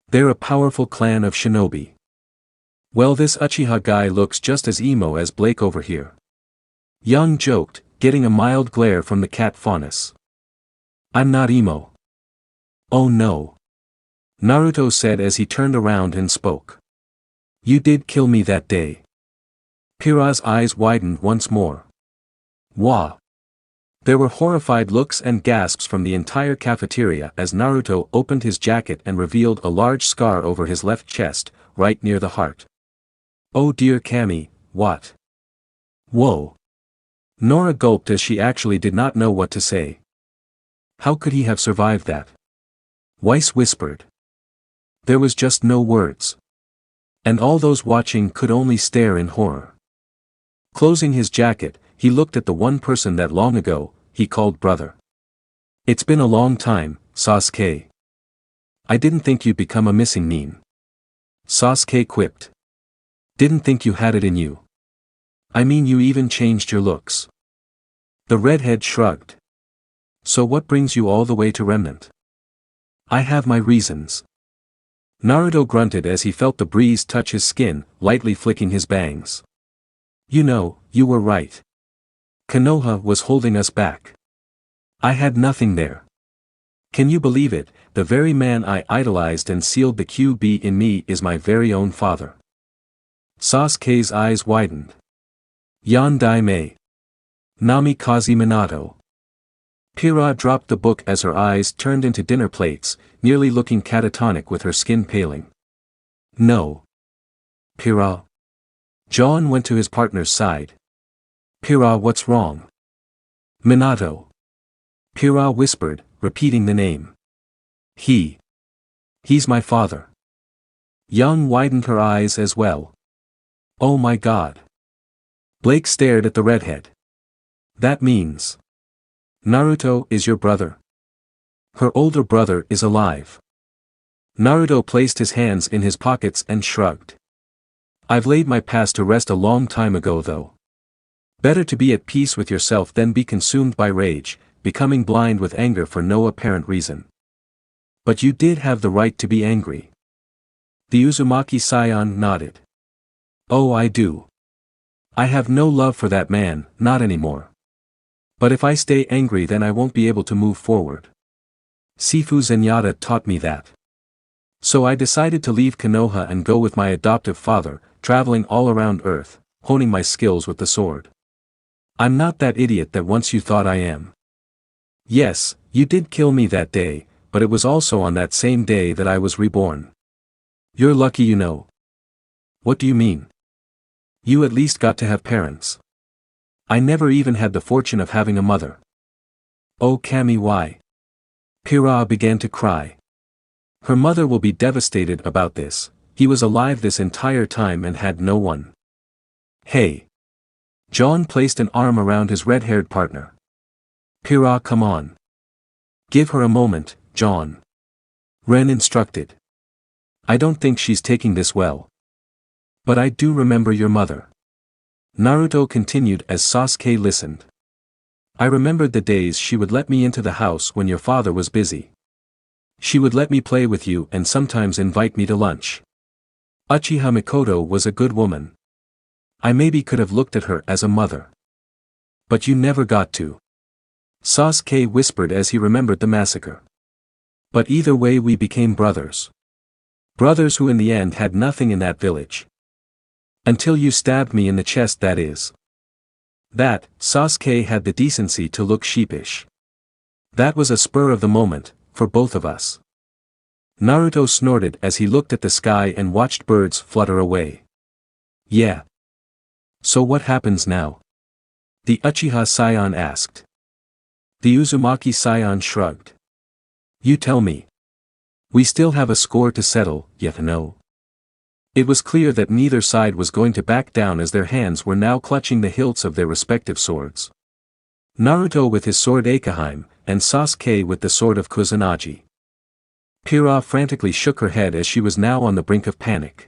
They're a powerful clan of shinobi. Well, this Uchiha guy looks just as emo as Blake over here. Young joked, getting a mild glare from the cat Faunus. I'm not emo. Oh no. Naruto said as he turned around and spoke. You did kill me that day. Pira's eyes widened once more. Wah. There were horrified looks and gasps from the entire cafeteria as Naruto opened his jacket and revealed a large scar over his left chest, right near the heart. Oh dear Kami, what? Whoa. Nora gulped as she actually did not know what to say. How could he have survived that? Weiss whispered. There was just no words. And all those watching could only stare in horror. Closing his jacket, he looked at the one person that long ago, he called brother. It's been a long time, Sasuke. I didn't think you'd become a missing nin. Sasuke quipped. Didn't think you had it in you. I mean, you even changed your looks. The redhead shrugged. So what brings you all the way to Remnant? I have my reasons. Naruto grunted as he felt the breeze touch his skin, lightly flicking his bangs. You know, you were right. Konoha was holding us back. I had nothing there. Can you believe it, the very man I idolized and sealed the QB in me is my very own father. Sasuke's eyes widened. Yan Daimei. Namikaze Minato. Pira dropped the book as her eyes turned into dinner plates, nearly looking catatonic with her skin paling. No. Pira. John went to his partner's side. Pira, what's wrong? Minato. Pira whispered, repeating the name. He's my father. Young widened her eyes as well. Oh my god. Blake stared at the redhead. That means. Naruto is your brother. Her older brother is alive. Naruto placed his hands in his pockets and shrugged. I've laid my past to rest a long time ago though. Better to be at peace with yourself than be consumed by rage, becoming blind with anger for no apparent reason. But you did have the right to be angry. The Uzumaki scion nodded. Oh, I do. I have no love for that man, not anymore. But if I stay angry then I won't be able to move forward. Sifu Zenyatta taught me that. So I decided to leave Konoha and go with my adoptive father, traveling all around Earth, honing my skills with the sword. I'm not that idiot that once you thought I am. Yes, you did kill me that day, but it was also on that same day that I was reborn. You're lucky you know. What do you mean? You at least got to have parents. I never even had the fortune of having a mother. Oh Kami, why? Pira began to cry. Her mother will be devastated about this. He was alive this entire time and had no one. Hey. John placed an arm around his red-haired partner. Pira, come on. Give her a moment, John. Ren instructed. I don't think she's taking this well. But I do remember your mother. Naruto continued as Sasuke listened. I remembered the days she would let me into the house when your father was busy. She would let me play with you and sometimes invite me to lunch. Uchiha Mikoto was a good woman. I maybe could have looked at her as a mother. But you never got to. Sasuke whispered as he remembered the massacre. But either way we became brothers. Brothers who in the end had nothing in that village. Until you stabbed me in the chest, that is. That, Sasuke had the decency to look sheepish. That was a spur of the moment, for both of us. Naruto snorted as he looked at the sky and watched birds flutter away. Yeah. So what happens now? The Uchiha scion asked. The Uzumaki scion shrugged. You tell me. We still have a score to settle, yet no. It was clear that neither side was going to back down as their hands were now clutching the hilts of their respective swords. Naruto with his sword Akaheim, and Sasuke with the sword of Kusanagi. Pira frantically shook her head as she was now on the brink of panic.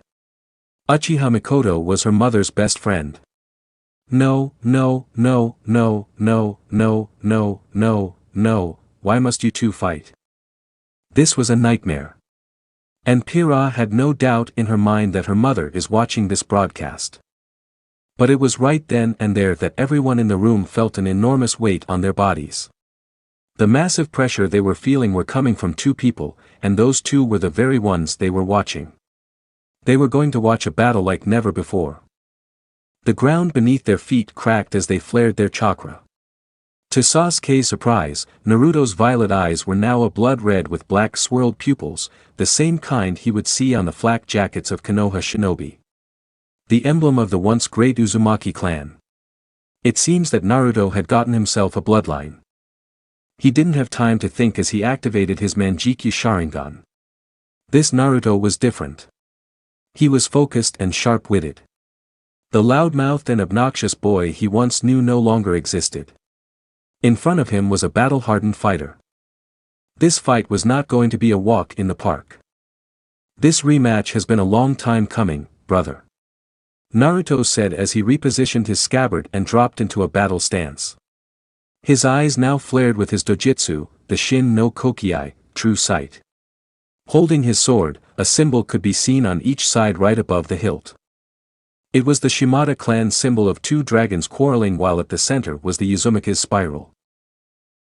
Uchiha Mikoto was her mother's best friend. No, no, no, no, no, no, no, no, no, why must you two fight? This was a nightmare. And Pira had no doubt in her mind that her mother is watching this broadcast. But it was right then and there that everyone in the room felt an enormous weight on their bodies. The massive pressure they were feeling were coming from two people, and those two were the very ones they were watching. They were going to watch a battle like never before. The ground beneath their feet cracked as they flared their chakra. To Sasuke's surprise, Naruto's violet eyes were now a blood red with black swirled pupils, the same kind he would see on the flak jackets of Konoha shinobi. The emblem of the once great Uzumaki clan. It seems that Naruto had gotten himself a bloodline. He didn't have time to think as he activated his Manjikyu Sharingan. This Naruto was different. He was focused and sharp-witted. The loud-mouthed and obnoxious boy he once knew no longer existed. In front of him was a battle-hardened fighter. This fight was not going to be a walk in the park. This rematch has been a long time coming, brother. Naruto said as he repositioned his scabbard and dropped into a battle stance. His eyes now flared with his dojutsu, the Shin no Kokiai, true sight. Holding his sword, a symbol could be seen on each side right above the hilt. It was the Shimada clan symbol of two dragons quarreling, while at the center was the Uzumaki's spiral.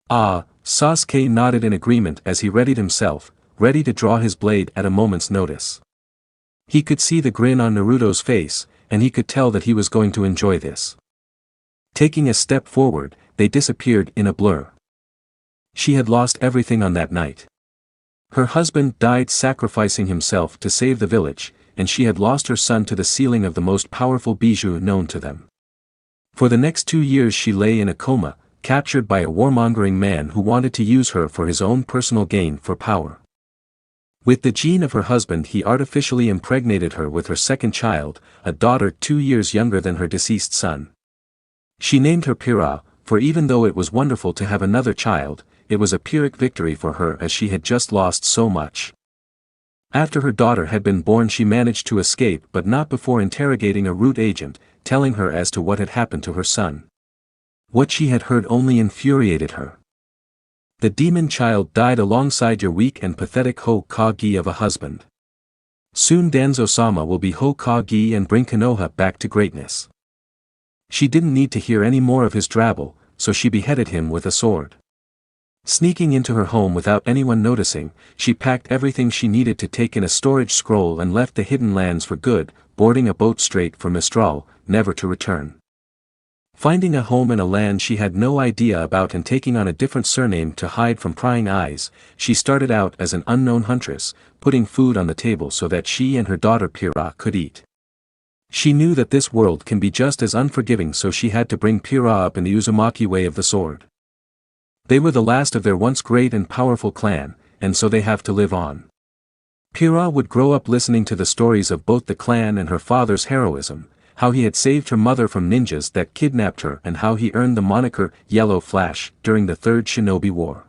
Ah, Sasuke nodded in agreement as he readied himself, ready to draw his blade at a moment's notice. He could see the grin on Naruto's face, and he could tell that he was going to enjoy this. Taking a step forward, they disappeared in a blur. She had lost everything on that night. Her husband died sacrificing himself to save the village, and she had lost her son to the sealing of the most powerful bijou known to them. For the next 2 years she lay in a coma, captured by a warmongering man who wanted to use her for his own personal gain for power. With the gene of her husband he artificially impregnated her with her second child, a daughter 2 years younger than her deceased son. She named her Pira, for even though it was wonderful to have another child, it was a Pyrrhic victory for her as she had just lost so much. After her daughter had been born she managed to escape, but not before interrogating a root agent, telling her as to what had happened to her son. What she had heard only infuriated her. The demon child died alongside your weak and pathetic Hokage of a husband. Soon Danzo-sama will be Hokage and bring Konoha back to greatness. She didn't need to hear any more of his drabble, so she beheaded him with a sword. Sneaking into her home without anyone noticing, she packed everything she needed to take in a storage scroll and left the hidden lands for good, boarding a boat straight for Mistral, never to return. Finding a home in a land she had no idea about and taking on a different surname to hide from prying eyes, she started out as an unknown huntress, putting food on the table so that she and her daughter Pira could eat. She knew that this world can be just as unforgiving, so she had to bring Pira up in the Uzumaki way of the sword. They were the last of their once great and powerful clan, and so they have to live on. Pira would grow up listening to the stories of both the clan and her father's heroism, how he had saved her mother from ninjas that kidnapped her and how he earned the moniker Yellow Flash during the Third Shinobi War.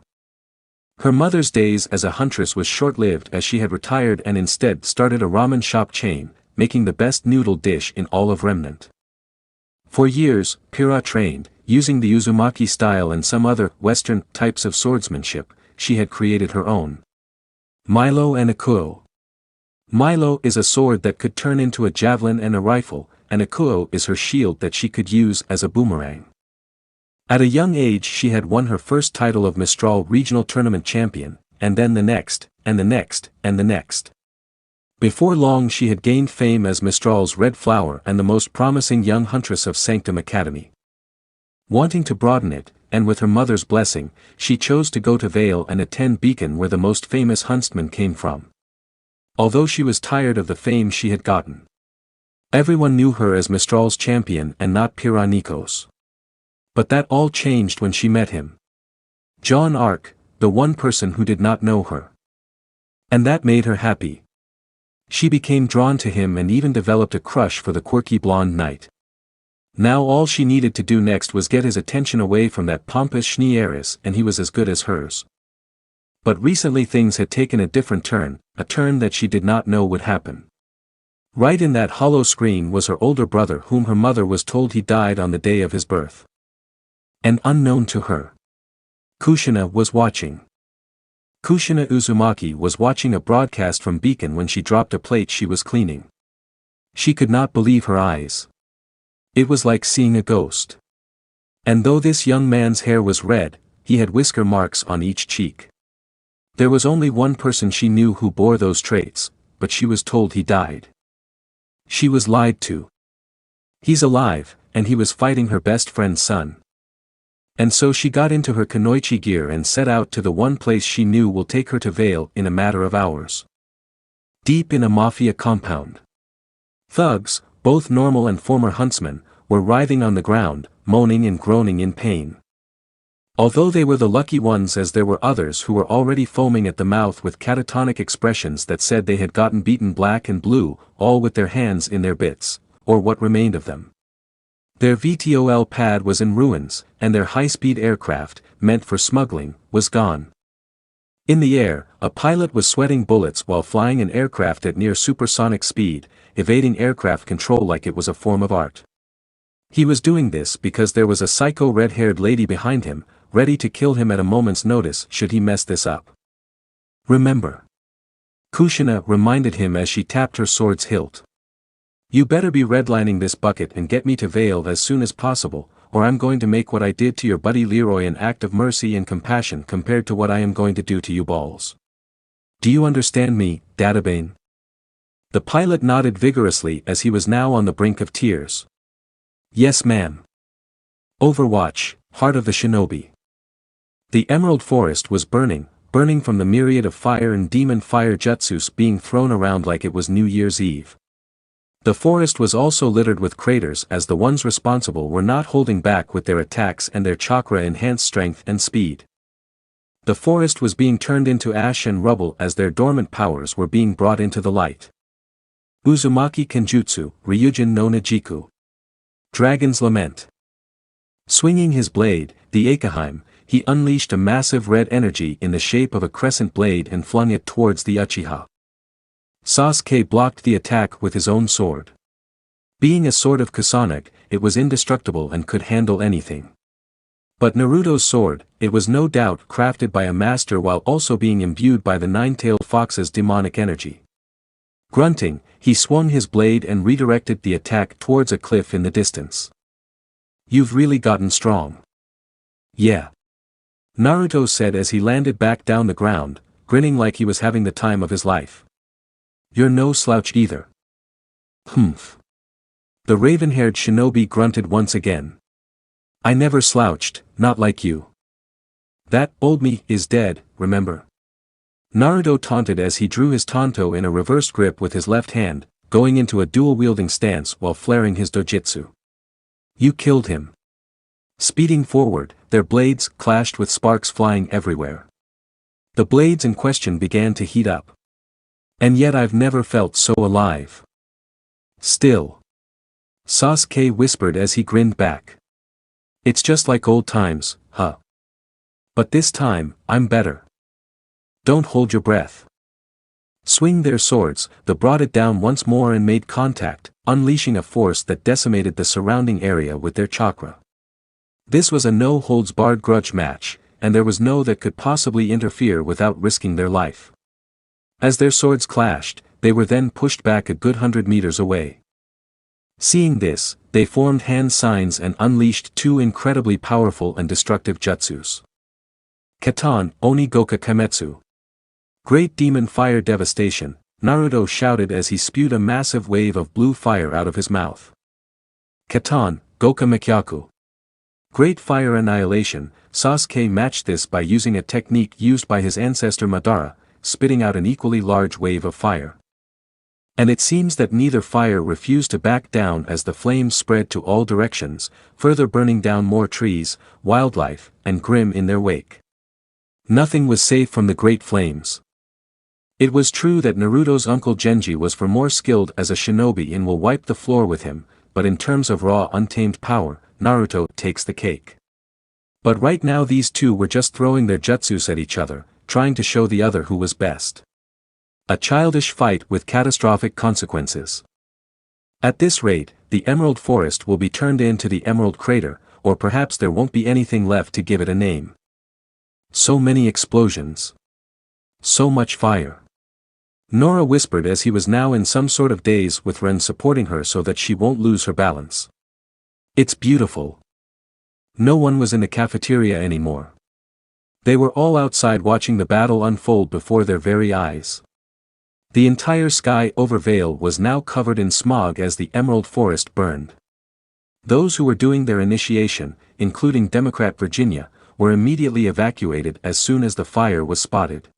Her mother's days as a huntress was short-lived as she had retired and instead started a ramen shop chain, making the best noodle dish in all of Remnant. For years, Pira trained, using the Uzumaki style and some other Western types of swordsmanship. She had created her own Milo and Akuo. Milo is a sword that could turn into a javelin and a rifle, and Akuo is her shield that she could use as a boomerang. At a young age she had won her first title of Mistral Regional Tournament Champion, and then the next, and the next, and the next. Before long she had gained fame as Mistral's Red Flower and the most promising young huntress of Sanctum Academy. Wanting to broaden it, and with her mother's blessing, she chose to go to Vale and attend Beacon where the most famous huntsmen came from. Although she was tired of the fame she had gotten. Everyone knew her as Mistral's champion and not Pira Nikos. But that all changed when she met him. John Arc, the one person who did not know her. And that made her happy. She became drawn to him and even developed a crush for the quirky blonde knight. Now all she needed to do next was get his attention away from that pompous Schneeris and he was as good as hers. But recently things had taken a different turn, a turn that she did not know would happen. Right in that hollow screen was her older brother whom her mother was told he died on the day of his birth. And unknown to her, Kushina was watching. Kushina Uzumaki was watching a broadcast from Beacon when she dropped a plate she was cleaning. She could not believe her eyes. It was like seeing a ghost. And though this young man's hair was red, he had whisker marks on each cheek. There was only one person she knew who bore those traits, but she was told he died. She was lied to. He's alive, and he was fighting her best friend's son. And so she got into her Kunoichi gear and set out to the one place she knew will take her to Vale in a matter of hours. Deep in a mafia compound. Thugs, both normal and former huntsmen, were writhing on the ground, moaning and groaning in pain. Although they were the lucky ones, as there were others who were already foaming at the mouth with catatonic expressions that said they had gotten beaten black and blue, all with their hands in their bits, or what remained of them. Their VTOL pad was in ruins, and their high-speed aircraft, meant for smuggling, was gone. In the air, a pilot was sweating bullets while flying an aircraft at near supersonic speed, evading aircraft control like it was a form of art. He was doing this because there was a psycho red-haired lady behind him, ready to kill him at a moment's notice should he mess this up. Remember. Kushina reminded him as she tapped her sword's hilt. You better be redlining this bucket and get me to Vale as soon as possible, or I'm going to make what I did to your buddy Leroy an act of mercy and compassion compared to what I am going to do to you balls. Do you understand me, Databane? The pilot nodded vigorously as he was now on the brink of tears. Yes, ma'am. Overwatch, heart of the shinobi. The Emerald Forest was burning from the myriad of fire and demon fire jutsus being thrown around like it was New Year's Eve. The forest was also littered with craters as the ones responsible were not holding back with their attacks and their chakra-enhanced strength and speed. The forest was being turned into ash and rubble as their dormant powers were being brought into the light. Uzumaki Kenjutsu, Ryujin no Najiku. Dragon's Lament. Swinging his blade, the Akaheim, he unleashed a massive red energy in the shape of a crescent blade and flung it towards the Uchiha. Sasuke blocked the attack with his own sword. Being a sword of Kusanagi, it was indestructible and could handle anything. But Naruto's sword, it was no doubt crafted by a master while also being imbued by the nine-tailed fox's demonic energy. Grunting, he swung his blade and redirected the attack towards a cliff in the distance. You've really gotten strong. Yeah. Naruto said as he landed back down the ground, grinning like he was having the time of his life. You're no slouch either. Humph. The raven-haired shinobi grunted once again. I never slouched, not like you. That old me is dead, remember? Naruto taunted as he drew his tanto in a reversed grip with his left hand, going into a dual-wielding stance while flaring his dojutsu. You killed him. Speeding forward, their blades clashed with sparks flying everywhere. The blades in question began to heat up. And yet I've never felt so alive. Still. Sasuke whispered as he grinned back. It's just like old times, huh? But this time, I'm better. Don't hold your breath. Swing their swords, they brought it down once more and made contact, unleashing a force that decimated the surrounding area with their chakra. This was a no-holds-barred grudge match, and there was no that could possibly interfere without risking their life. As their swords clashed, they were then pushed back a good 100 meters away. Seeing this, they formed hand signs and unleashed two incredibly powerful and destructive jutsus. Katan, Oni Goka Kametsu. Great Demon Fire Devastation, Naruto shouted as he spewed a massive wave of blue fire out of his mouth. Katan, Goka Mekyaku. Great Fire Annihilation, Sasuke matched this by using a technique used by his ancestor Madara, spitting out an equally large wave of fire. And it seems that neither fire refused to back down as the flames spread to all directions, further burning down more trees, wildlife, and Grimm in their wake. Nothing was safe from the great flames. It was true that Naruto's uncle Genji was far more skilled as a shinobi and will wipe the floor with him, but in terms of raw untamed power, Naruto takes the cake. But right now these two were just throwing their jutsus at each other, trying to show the other who was best. A childish fight with catastrophic consequences. At this rate, the Emerald Forest will be turned into the Emerald Crater, or perhaps there won't be anything left to give it a name. So many explosions. So much fire. Nora whispered as he was now in some sort of daze with Ren supporting her so that she won't lose her balance. It's beautiful. No one was in the cafeteria anymore. They were all outside watching the battle unfold before their very eyes. The entire sky over Vale was now covered in smog as the Emerald Forest burned. Those who were doing their initiation, including Democrat Virginia, were immediately evacuated as soon as the fire was spotted.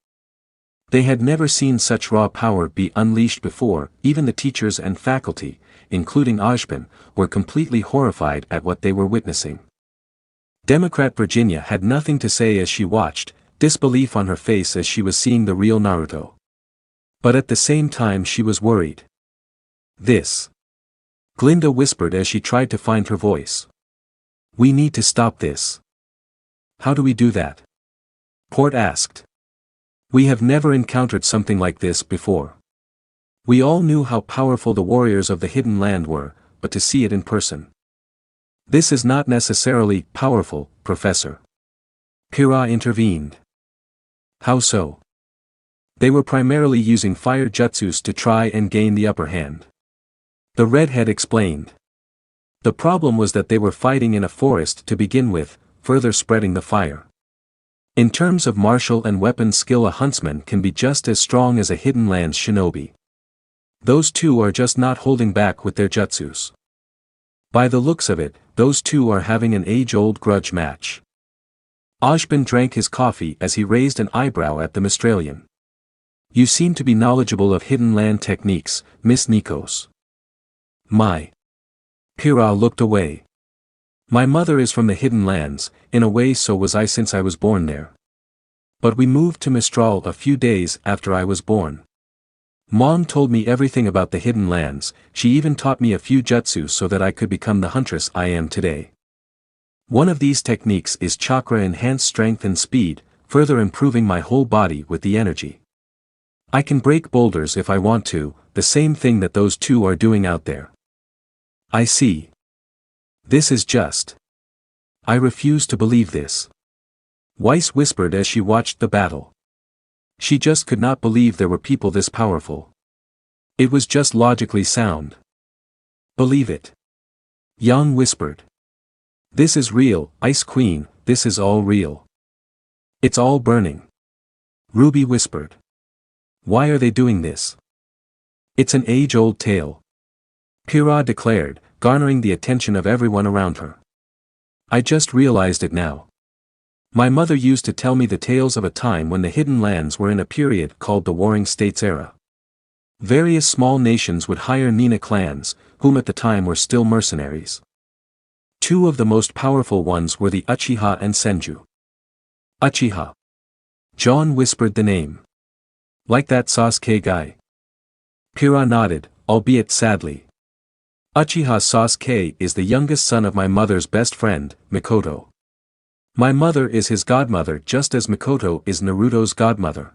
They had never seen such raw power be unleashed before. Even the teachers and faculty, including Ojben, were completely horrified at what they were witnessing. Democrat Virginia had nothing to say as she watched, disbelief on her face as she was seeing the real Naruto. But at the same time she was worried. This. Glinda whispered as she tried to find her voice. We need to stop this. How do we do that? Port asked. We have never encountered something like this before. We all knew how powerful the warriors of the Hidden Land were, but to see it in person. This is not necessarily powerful, Professor. Pira intervened. How so? They were primarily using fire jutsus to try and gain the upper hand. The redhead explained. The problem was that they were fighting in a forest to begin with, further spreading the fire. In terms of martial and weapon skill, a huntsman can be just as strong as a Hidden Lands shinobi. Those two are just not holding back with their jutsus. By the looks of it, those two are having an age-old grudge match. Ojben drank his coffee as he raised an eyebrow at the Mistralian. You seem to be knowledgeable of Hidden Land techniques, Miss Nikos. My. Pira looked away. My mother is from the Hidden Lands, in a way so was I since I was born there. But we moved to Mistral a few days after I was born. Mom told me everything about the Hidden Lands, she even taught me a few jutsu so that I could become the huntress I am today. One of these techniques is chakra-enhanced strength and speed, further improving my whole body with the energy. I can break boulders if I want to, the same thing that those two are doing out there. I see. This is just. I refuse to believe this. Weiss whispered as she watched the battle. She just could not believe there were people this powerful. It was just logically sound. Believe it. Yang whispered. This is real, Ice Queen, this is all real. It's all burning. RWBY whispered. Why are they doing this? It's an age-old tale. Pira declared, garnering the attention of everyone around her. I just realized it now. My mother used to tell me the tales of a time when the Hidden Lands were in a period called the Warring States era. Various small nations would hire Nina clans, whom at the time were still mercenaries. Two of the most powerful ones were the Uchiha and Senju. Uchiha. John whispered the name. Like that Sasuke guy? Pira nodded, albeit sadly. Uchiha Sasuke is the youngest son of my mother's best friend, Mikoto. My mother is his godmother just as Mikoto is Naruto's godmother.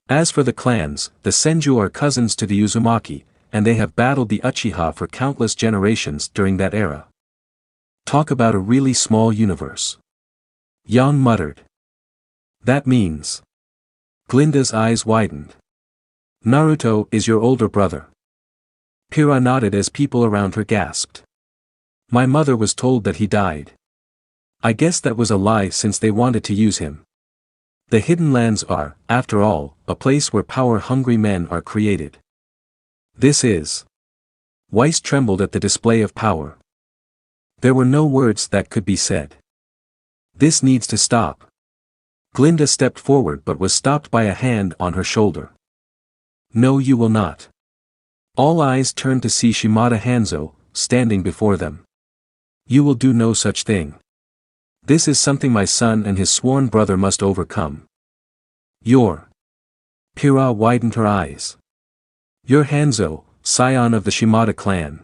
As for the clans, the Senju are cousins to the Uzumaki, and they have battled the Uchiha for countless generations during that era. Talk about a really small universe. Yang muttered. That means. Glinda's eyes widened. Naruto is your older brother. Pira nodded as people around her gasped. My mother was told that he died. I guess that was a lie since they wanted to use him. The Hidden Lands are, after all, a place where power-hungry men are created. This is. Weiss trembled at the display of power. There were no words that could be said. This needs to stop. Glinda stepped forward but was stopped by a hand on her shoulder. No, you will not. All eyes turned to see Shimada Hanzo, standing before them. You will do no such thing. This is something my son and his sworn brother must overcome. Your. Pira widened her eyes. You're Hanzo, scion of the Shimada clan.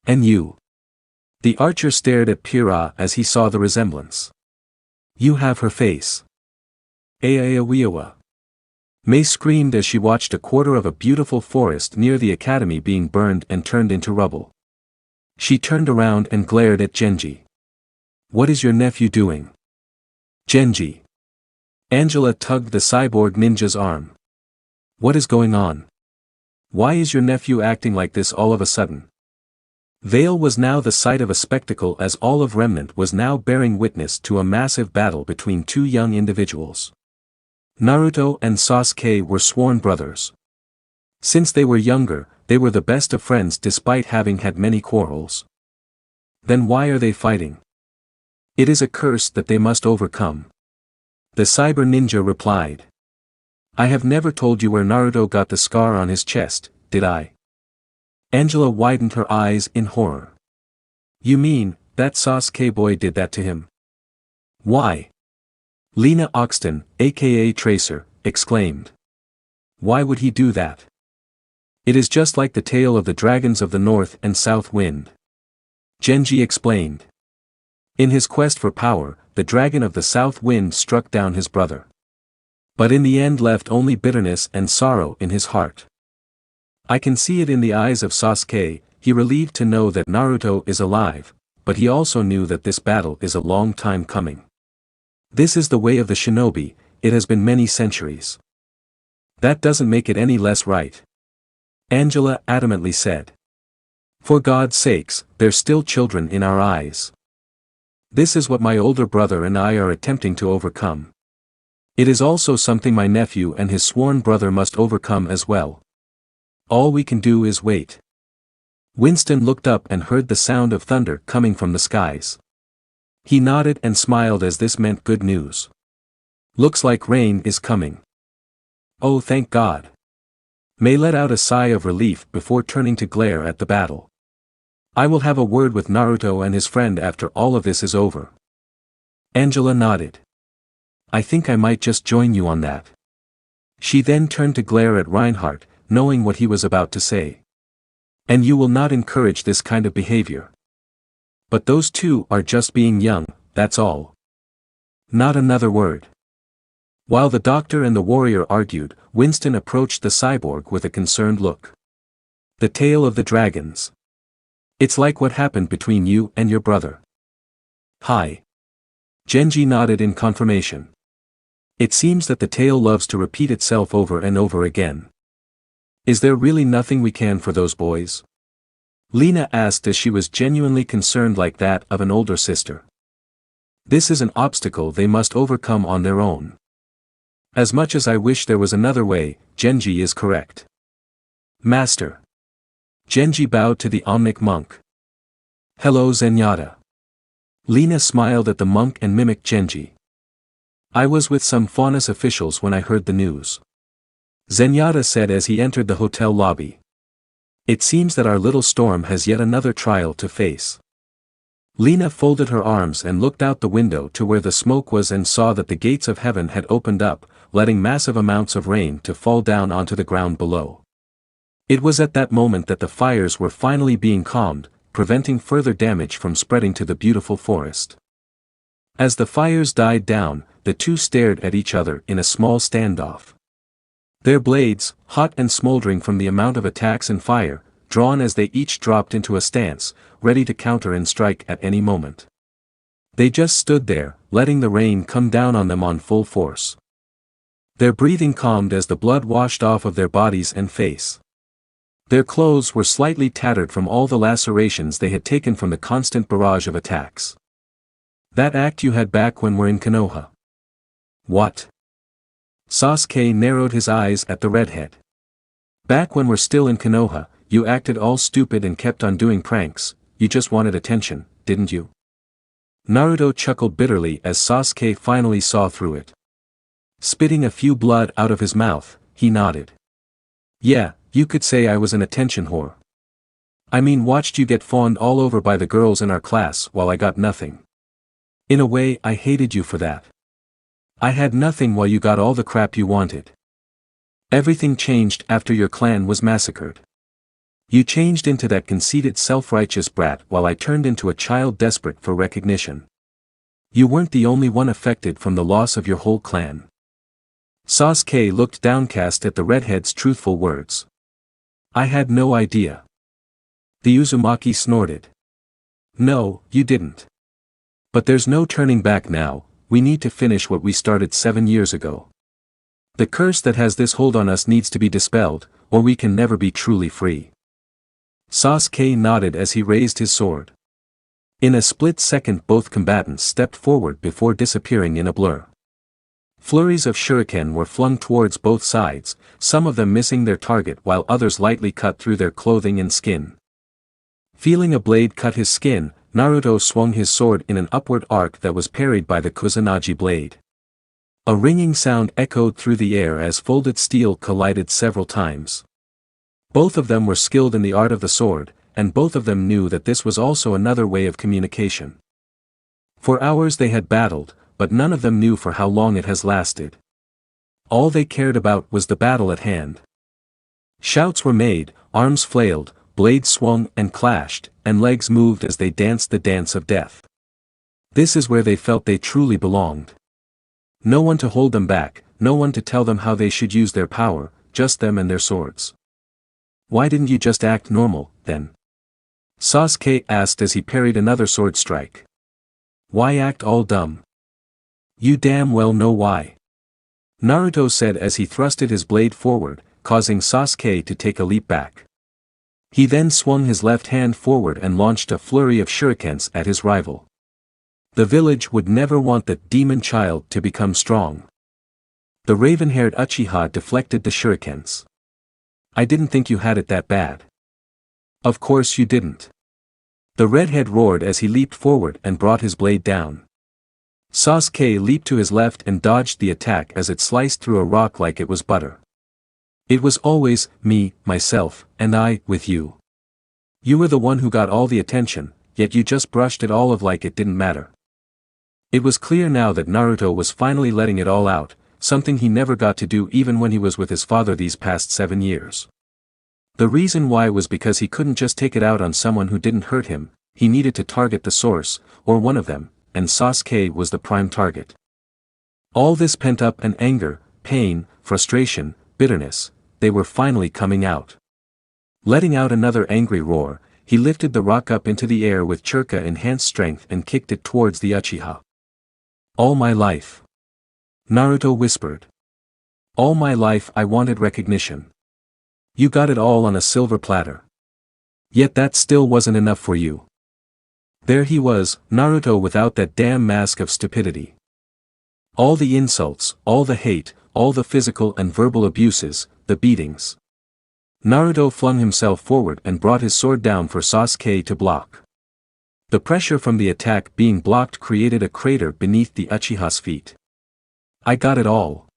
And you. The archer stared at Pira as he saw the resemblance. You have her face. Aayawiawa. Mei screamed as she watched a quarter of a beautiful forest near the academy being burned and turned into rubble. She turned around and glared at Genji. What is your nephew doing? Genji. Angela tugged the cyborg ninja's arm. What is going on? Why is your nephew acting like this all of a sudden? Vale was now the site of a spectacle as all of Remnant was now bearing witness to a massive battle between two young individuals. Naruto and Sasuke were sworn brothers. Since they were younger, they were the best of friends despite having had many quarrels. Then why are they fighting? It is a curse that they must overcome. The cyber ninja replied. I have never told you where Naruto got the scar on his chest, did I? Angela widened her eyes in horror. You mean, that Sasuke boy did that to him? Why? Lena Oxton, aka Tracer, exclaimed. Why would he do that? It is just like the tale of the dragons of the North and South Wind. Genji explained. In his quest for power, the dragon of the South Wind struck down his brother. But in the end left only bitterness and sorrow in his heart. I can see it in the eyes of Sasuke, he relieved to know that Naruto is alive, but he also knew that this battle is a long time coming. This is the way of the shinobi, it has been many centuries. That doesn't make it any less right. Angela adamantly said. For God's sakes, they're still children in our eyes. This is what my older brother and I are attempting to overcome. It is also something my nephew and his sworn brother must overcome as well. All we can do is wait. Winston looked up and heard the sound of thunder coming from the skies. He nodded and smiled as this meant good news. Looks like rain is coming. Oh, thank God. May let out a sigh of relief before turning to glare at the battle. I will have a word with Naruto and his friend after all of this is over. Angela nodded. I think I might just join you on that. She then turned to glare at Reinhardt, knowing what he was about to say. And you will not encourage this kind of behavior. But those two are just being young, that's all. Not another word. While the doctor and the warrior argued, Winston approached the cyborg with a concerned look. The tale of the dragons. It's like what happened between you and your brother. Hi. Genji nodded in confirmation. It seems that the tale loves to repeat itself over and over again. Is there really nothing we can for those boys? Lena asked as she was genuinely concerned like that of an older sister. This is an obstacle they must overcome on their own. As much as I wish there was another way, Genji is correct. Master. Genji bowed to the Omnic monk. Hello Zenyatta. Lena smiled at the monk and mimicked Genji. I was with some Faunus officials when I heard the news. Zenyatta said as he entered the hotel lobby. It seems that our little storm has yet another trial to face. Lena folded her arms and looked out the window to where the smoke was and saw that the gates of heaven had opened up, letting massive amounts of rain to fall down onto the ground below. It was at that moment that the fires were finally being calmed, preventing further damage from spreading to the beautiful forest. As the fires died down, the two stared at each other in a small standoff. Their blades, hot and smoldering from the amount of attacks and fire, drawn as they each dropped into a stance, ready to counter and strike at any moment. They just stood there, letting the rain come down on them on full force. Their breathing calmed as the blood washed off of their bodies and face. Their clothes were slightly tattered from all the lacerations they had taken from the constant barrage of attacks. That act you had back when we're in Konoha. What? Sasuke narrowed his eyes at the redhead. Back when we're still in Konoha, you acted all stupid and kept on doing pranks, you just wanted attention, didn't you? Naruto chuckled bitterly as Sasuke finally saw through it. Spitting a few blood out of his mouth, he nodded. Yeah, you could say I was an attention whore. I mean, watched you get fawned all over by the girls in our class while I got nothing. In a way, I hated you for that. I had nothing while you got all the crap you wanted. Everything changed after your clan was massacred. You changed into that conceited self-righteous brat while I turned into a child desperate for recognition. You weren't the only one affected from the loss of your whole clan. Sasuke looked downcast at the redhead's truthful words. I had no idea. The Uzumaki snorted. No, you didn't. But there's no turning back now, we need to finish what we started 7 years ago. The curse that has this hold on us needs to be dispelled, or we can never be truly free. Sasuke nodded as he raised his sword. In a split second both combatants stepped forward before disappearing in a blur. Flurries of shuriken were flung towards both sides, some of them missing their target while others lightly cut through their clothing and skin. Feeling a blade cut his skin, Naruto swung his sword in an upward arc that was parried by the Kusanagi blade. A ringing sound echoed through the air as folded steel collided several times. Both of them were skilled in the art of the sword, and both of them knew that this was also another way of communication. For hours they had battled, but none of them knew for how long it has lasted. All they cared about was the battle at hand. Shouts were made, arms flailed, blades swung and clashed, and legs moved as they danced the dance of death. This is where they felt they truly belonged. No one to hold them back, no one to tell them how they should use their power, just them and their swords. Why didn't you just act normal, then? Sasuke asked as he parried another sword strike. Why act all dumb? You damn well know why. Naruto said as he thrusted his blade forward, causing Sasuke to take a leap back. He then swung his left hand forward and launched a flurry of shurikens at his rival. The village would never want that demon child to become strong. The raven-haired Uchiha deflected the shurikens. I didn't think you had it that bad. Of course you didn't. The redhead roared as he leaped forward and brought his blade down. Sasuke leaped to his left and dodged the attack as it sliced through a rock like it was butter. It was always, me, myself, and I, with you. You were the one who got all the attention, yet you just brushed it all off like it didn't matter. It was clear now that Naruto was finally letting it all out, something he never got to do even when he was with his father these past 7 years. The reason why was because he couldn't just take it out on someone who didn't hurt him, he needed to target the source, or one of them, and Sasuke was the prime target. All this pent up and anger, pain, frustration, bitterness, they were finally coming out. Letting out another angry roar, he lifted the rock up into the air with Churka enhanced strength and kicked it towards the Uchiha. All my life. Naruto whispered. All my life I wanted recognition. You got it all on a silver platter. Yet that still wasn't enough for you. There he was, Naruto without that damn mask of stupidity. All the insults, all the hate, all the physical and verbal abuses, the beatings. Naruto flung himself forward and brought his sword down for Sasuke to block. The pressure from the attack being blocked created a crater beneath the Uchiha's feet. I got it all.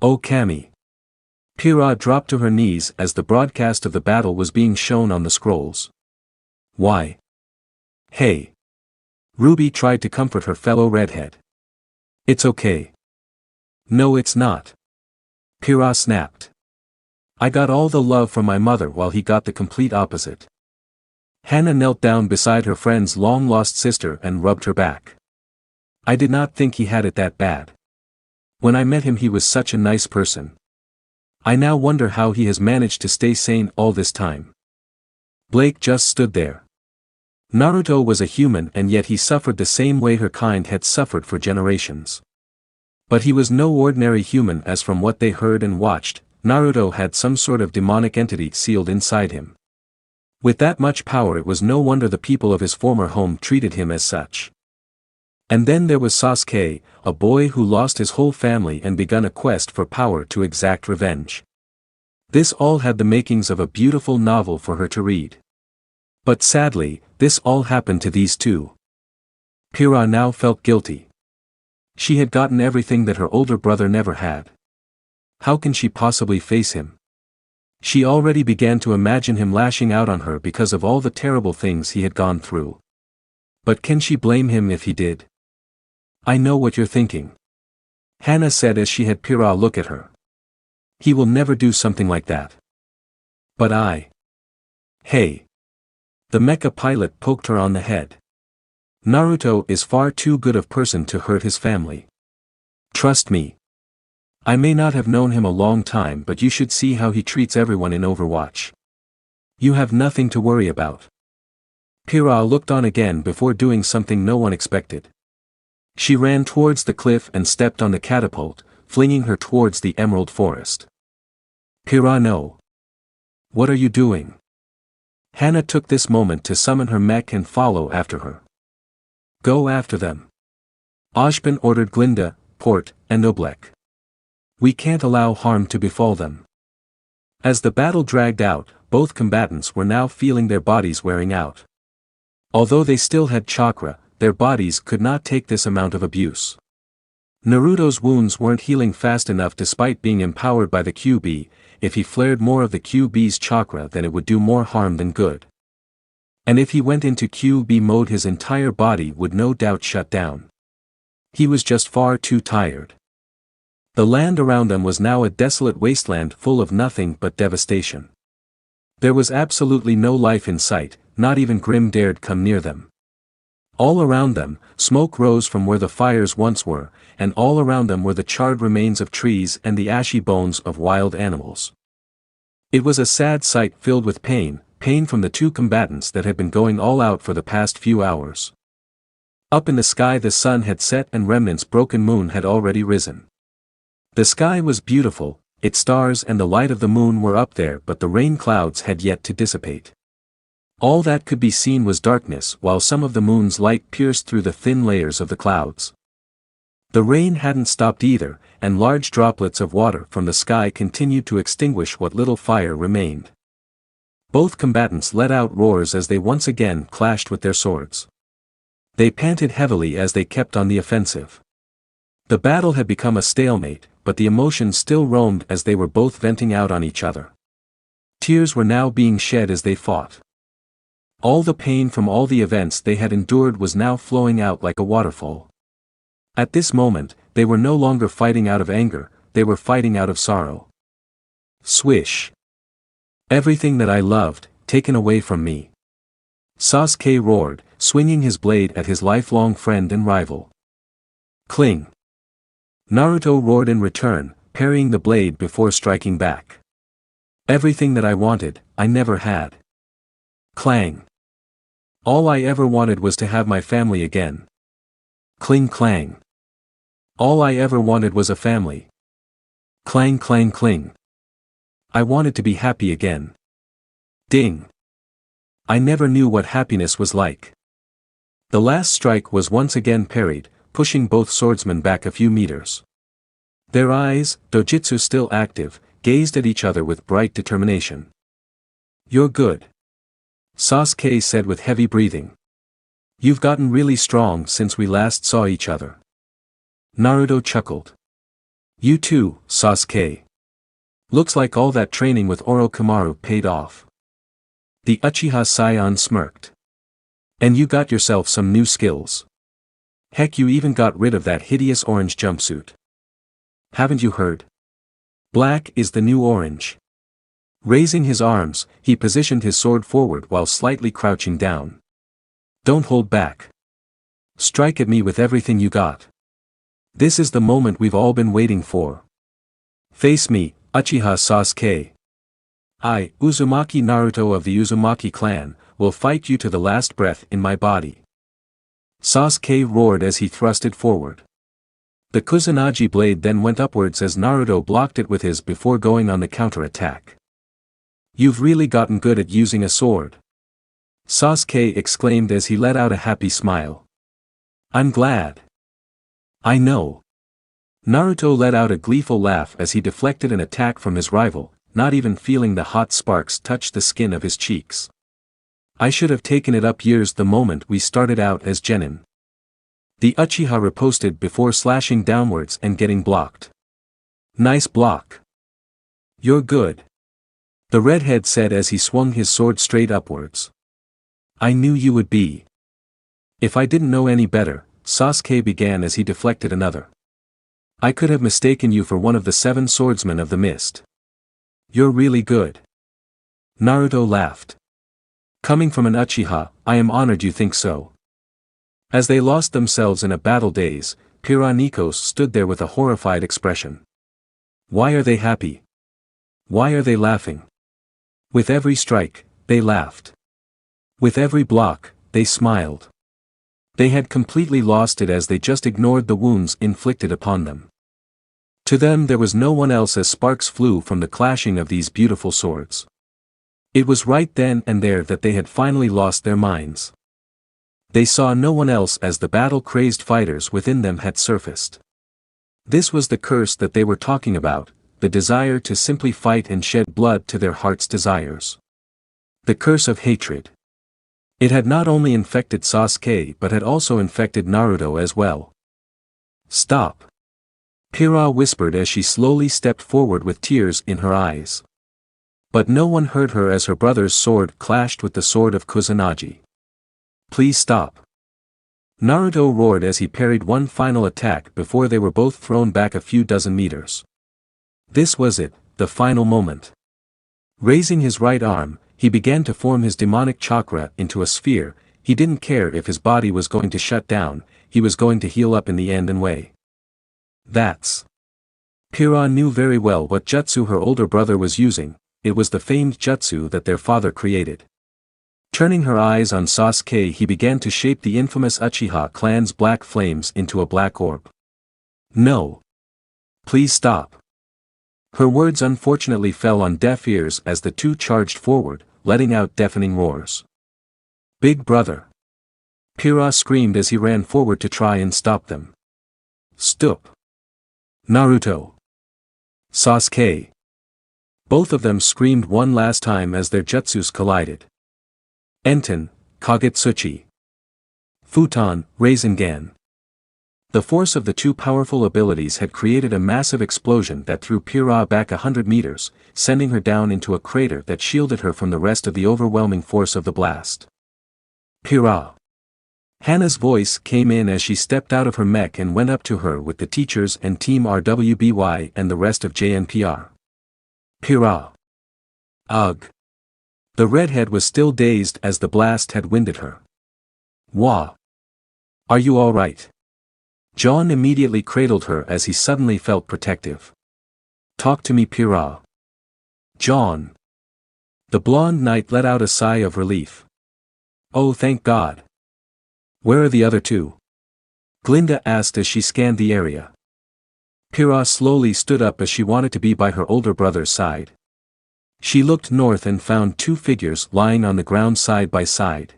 Oh Kami. Pira dropped to her knees as the broadcast of the battle was being shown on the scrolls. Why? Hey. RWBY tried to comfort her fellow redhead. It's okay. No it's not. Pira snapped. I got all the love from my mother while he got the complete opposite. Hana knelt down beside her friend's long-lost sister and rubbed her back. I did not think he had it that bad. When I met him he was such a nice person. I now wonder how he has managed to stay sane all this time. Blake just stood there. Naruto was a human and yet he suffered the same way her kind had suffered for generations. But he was no ordinary human as from what they heard and watched, Naruto had some sort of demonic entity sealed inside him. With that much power it was no wonder the people of his former home treated him as such. And then there was Sasuke, a boy who lost his whole family and begun a quest for power to exact revenge. This all had the makings of a beautiful novel for her to read. But sadly, this all happened to these two. Pira now felt guilty. She had gotten everything that her older brother never had. How can she possibly face him? She already began to imagine him lashing out on her because of all the terrible things he had gone through. But can she blame him if he did? I know what you're thinking. Hana said as she had Pira look at her. He will never do something like that. But I. Hey. The mecha pilot poked her on the head. Naruto is far too good of person to hurt his family. Trust me. I may not have known him a long time but you should see how he treats everyone in Overwatch. You have nothing to worry about. Pira looked on again before doing something no one expected. She ran towards the cliff and stepped on the catapult, flinging her towards the emerald forest. Pira no. What are you doing? Hana took this moment to summon her mech and follow after her. Go after them. Ojban ordered Glinda, Port, and Oblek. We can't allow harm to befall them. As the battle dragged out, both combatants were now feeling their bodies wearing out. Although they still had chakra, their bodies could not take this amount of abuse. Naruto's wounds weren't healing fast enough despite being empowered by the QB, if he flared more of the QB's chakra then it would do more harm than good. And if he went into QB mode his entire body would no doubt shut down. He was just far too tired. The land around them was now a desolate wasteland full of nothing but devastation. There was absolutely no life in sight, not even Grimm dared come near them. All around them, smoke rose from where the fires once were, and all around them were the charred remains of trees and the ashy bones of wild animals. It was a sad sight filled with pain from the two combatants that had been going all out for the past few hours. Up in the sky the sun had set and remnants broken moon had already risen. The sky was beautiful, its stars and the light of the moon were up there but the rain clouds had yet to dissipate. All that could be seen was darkness while some of the moon's light pierced through the thin layers of the clouds. The rain hadn't stopped either, and large droplets of water from the sky continued to extinguish what little fire remained. Both combatants let out roars as they once again clashed with their swords. They panted heavily as they kept on the offensive. The battle had become a stalemate, but the emotions still roamed as they were both venting out on each other. Tears were now being shed as they fought. All the pain from all the events they had endured was now flowing out like a waterfall. At this moment, they were no longer fighting out of anger, they were fighting out of sorrow. Swish. Everything that I loved, taken away from me. Sasuke roared, swinging his blade at his lifelong friend and rival. Cling. Naruto roared in return, parrying the blade before striking back. Everything that I wanted, I never had. Clang. All I ever wanted was to have my family again. Cling clang. All I ever wanted was a family. Clang clang cling. I wanted to be happy again. Ding. I never knew what happiness was like. The last strike was once again parried, pushing both swordsmen back a few meters. Their eyes, dojutsu still active, gazed at each other with bright determination. You're good. Sasuke said with heavy breathing. You've gotten really strong since we last saw each other. Naruto chuckled. You too, Sasuke. Looks like all that training with Orochimaru paid off. The Uchiha scion smirked. And you got yourself some new skills. Heck, you even got rid of that hideous orange jumpsuit. Haven't you heard? Black is the new orange. Raising his arms, he positioned his sword forward while slightly crouching down. Don't hold back. Strike at me with everything you got. This is the moment we've all been waiting for. Face me, Uchiha Sasuke. I, Uzumaki Naruto of the Uzumaki clan, will fight you to the last breath in my body. Sasuke roared as he thrusted forward. The Kusanagi blade then went upwards as Naruto blocked it with his before going on the counter-attack. You've really gotten good at using a sword. Sasuke exclaimed as he let out a happy smile. I'm glad. I know. Naruto let out a gleeful laugh as he deflected an attack from his rival, not even feeling the hot sparks touch the skin of his cheeks. I should have taken it up years the moment we started out as genin. The Uchiha riposted before slashing downwards and getting blocked. Nice block. You're good. The redhead said as he swung his sword straight upwards. I knew you would be. If I didn't know any better, Sasuke began as he deflected another. I could have mistaken you for one of the 7 swordsmen of the mist. You're really good. Naruto laughed. Coming from an Uchiha, I am honored you think so. As they lost themselves in a battle daze, Pira Nikos stood there with a horrified expression. Why are they happy? Why are they laughing? With every strike, they laughed. With every block, they smiled. They had completely lost it as they just ignored the wounds inflicted upon them. To them there was no one else as sparks flew from the clashing of these beautiful swords. It was right then and there that they had finally lost their minds. They saw no one else as the battle-crazed fighters within them had surfaced. This was the curse that they were talking about, the desire to simply fight and shed blood to their heart's desires. The curse of hatred. It had not only infected Sasuke but had also infected Naruto as well. Stop. Pira whispered as she slowly stepped forward with tears in her eyes. But no one heard her as her brother's sword clashed with the sword of Kusanagi. Please stop. Naruto roared as he parried one final attack before they were both thrown back a few dozen meters. This was it, the final moment. Raising his right arm, he began to form his demonic chakra into a sphere. He didn't care if his body was going to shut down, he was going to heal up in the end anyway. That's. Pira knew very well what jutsu her older brother was using. It was the famed jutsu that their father created. Turning her eyes on Sasuke, he began to shape the infamous Uchiha clan's black flames into a black orb. No. Please stop. Her words unfortunately fell on deaf ears as the two charged forward, letting out deafening roars. Big brother. Pira screamed as he ran forward to try and stop them. Stop. Naruto. Sasuke. Both of them screamed one last time as their jutsus collided. Enten, Kagetsuchi. Futon, Rasengan. The force of the two powerful abilities had created a massive explosion that threw Pira back 100 meters, sending her down into a crater that shielded her from the rest of the overwhelming force of the blast. Pira. Hana's voice came in as she stepped out of her mech and went up to her with the teachers and Team RWBY and the rest of JNPR. Pira. Ugh. The redhead was still dazed as the blast had winded her. Wah. Are you all right? John immediately cradled her as he suddenly felt protective. Talk to me, Pira. John. The blonde knight let out a sigh of relief. Oh, thank God. Where are the other two? Glinda asked as she scanned the area. Pira slowly stood up as she wanted to be by her older brother's side. She looked north and found two figures lying on the ground side by side.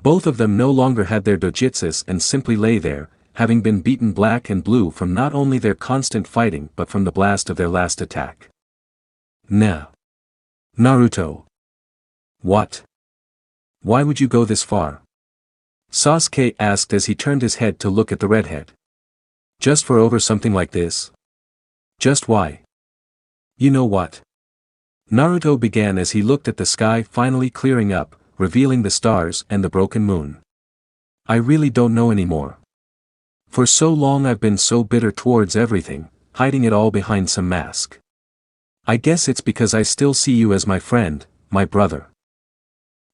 Both of them no longer had their dojutsus and simply lay there, having been beaten black and blue from not only their constant fighting but from the blast of their last attack. Nah. Naruto. What? Why would you go this far? Sasuke asked as he turned his head to look at the redhead. Just for over something like this? Just why? You know what? Naruto began as he looked at the sky finally clearing up, revealing the stars and the broken moon. I really don't know anymore. For so long I've been so bitter towards everything, hiding it all behind some mask. I guess it's because I still see you as my friend, my brother.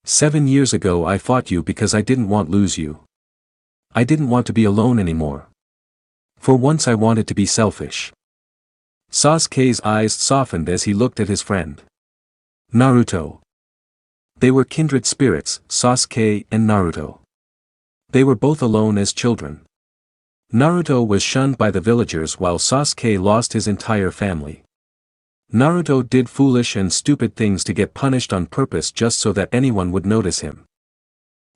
7 years ago I fought you because I didn't want to lose you. I didn't want to be alone anymore. For once I wanted to be selfish. Sasuke's eyes softened as he looked at his friend. Naruto. They were kindred spirits, Sasuke and Naruto. They were both alone as children. Naruto was shunned by the villagers while Sasuke lost his entire family. Naruto did foolish and stupid things to get punished on purpose just so that anyone would notice him.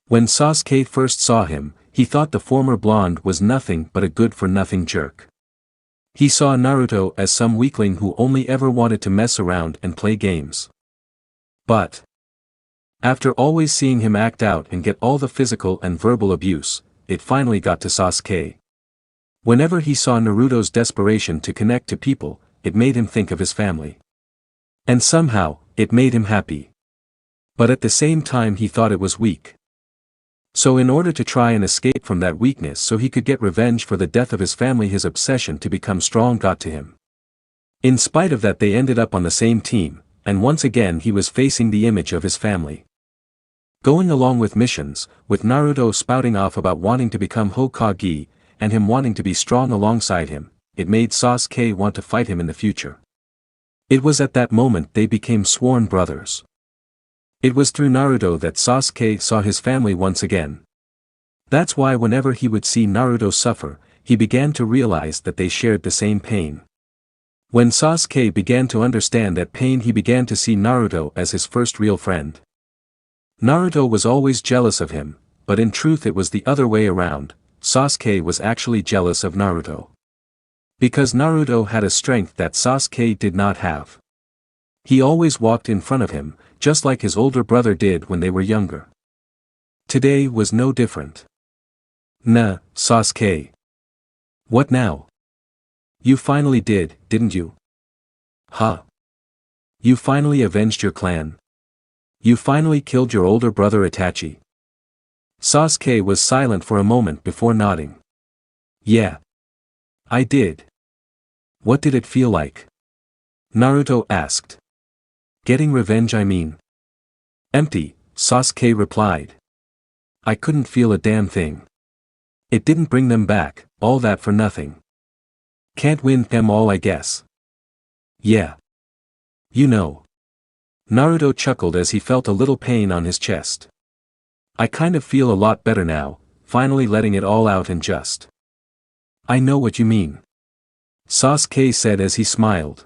When Sasuke first saw him, he thought the former blonde was nothing but a good-for-nothing jerk. He saw Naruto as some weakling who only ever wanted to mess around and play games. But after always seeing him act out and get all the physical and verbal abuse, it finally got to Sasuke. Whenever he saw Naruto's desperation to connect to people, it made him think of his family. And somehow, it made him happy. But at the same time he thought it was weak. So in order to try and escape from that weakness so he could get revenge for the death of his family, his obsession to become strong got to him. In spite of that, they ended up on the same team, and once again he was facing the image of his family. Going along with missions, with Naruto spouting off about wanting to become Hokage, and him wanting to be strong alongside him, it made Sasuke want to fight him in the future. It was at that moment they became sworn brothers. It was through Naruto that Sasuke saw his family once again. That's why whenever he would see Naruto suffer, he began to realize that they shared the same pain. When Sasuke began to understand that pain, he began to see Naruto as his first real friend. Naruto was always jealous of him, but in truth it was the other way around. Sasuke was actually jealous of Naruto. Because Naruto had a strength that Sasuke did not have. He always walked in front of him, just like his older brother did when they were younger. Today was no different. Nah, Sasuke. What now? You finally did, didn't you? Huh? You finally avenged your clan. You finally killed your older brother Itachi. Sasuke was silent for a moment before nodding. Yeah. I did. What did it feel like? Naruto asked. Getting revenge, I mean. Empty, Sasuke replied. I couldn't feel a damn thing. It didn't bring them back, all that for nothing. Can't win them all, I guess. Yeah. You know. Naruto chuckled as he felt a little pain on his chest. I kind of feel a lot better now, finally letting it all out and just. I know what you mean. Sasuke said as he smiled.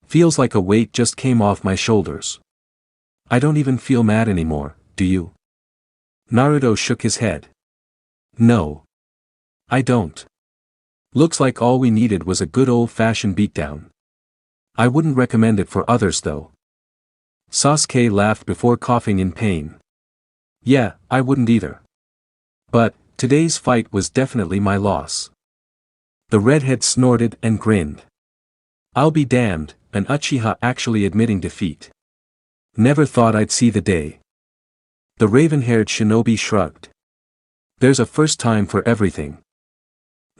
Feels like a weight just came off my shoulders. I don't even feel mad anymore, do you? Naruto shook his head. No. I don't. Looks like all we needed was a good old-fashioned beatdown. I wouldn't recommend it for others though. Sasuke laughed before coughing in pain. Yeah, I wouldn't either. But today's fight was definitely my loss. The redhead snorted and grinned. I'll be damned, an Uchiha actually admitting defeat. Never thought I'd see the day. The raven-haired shinobi shrugged. There's a first time for everything.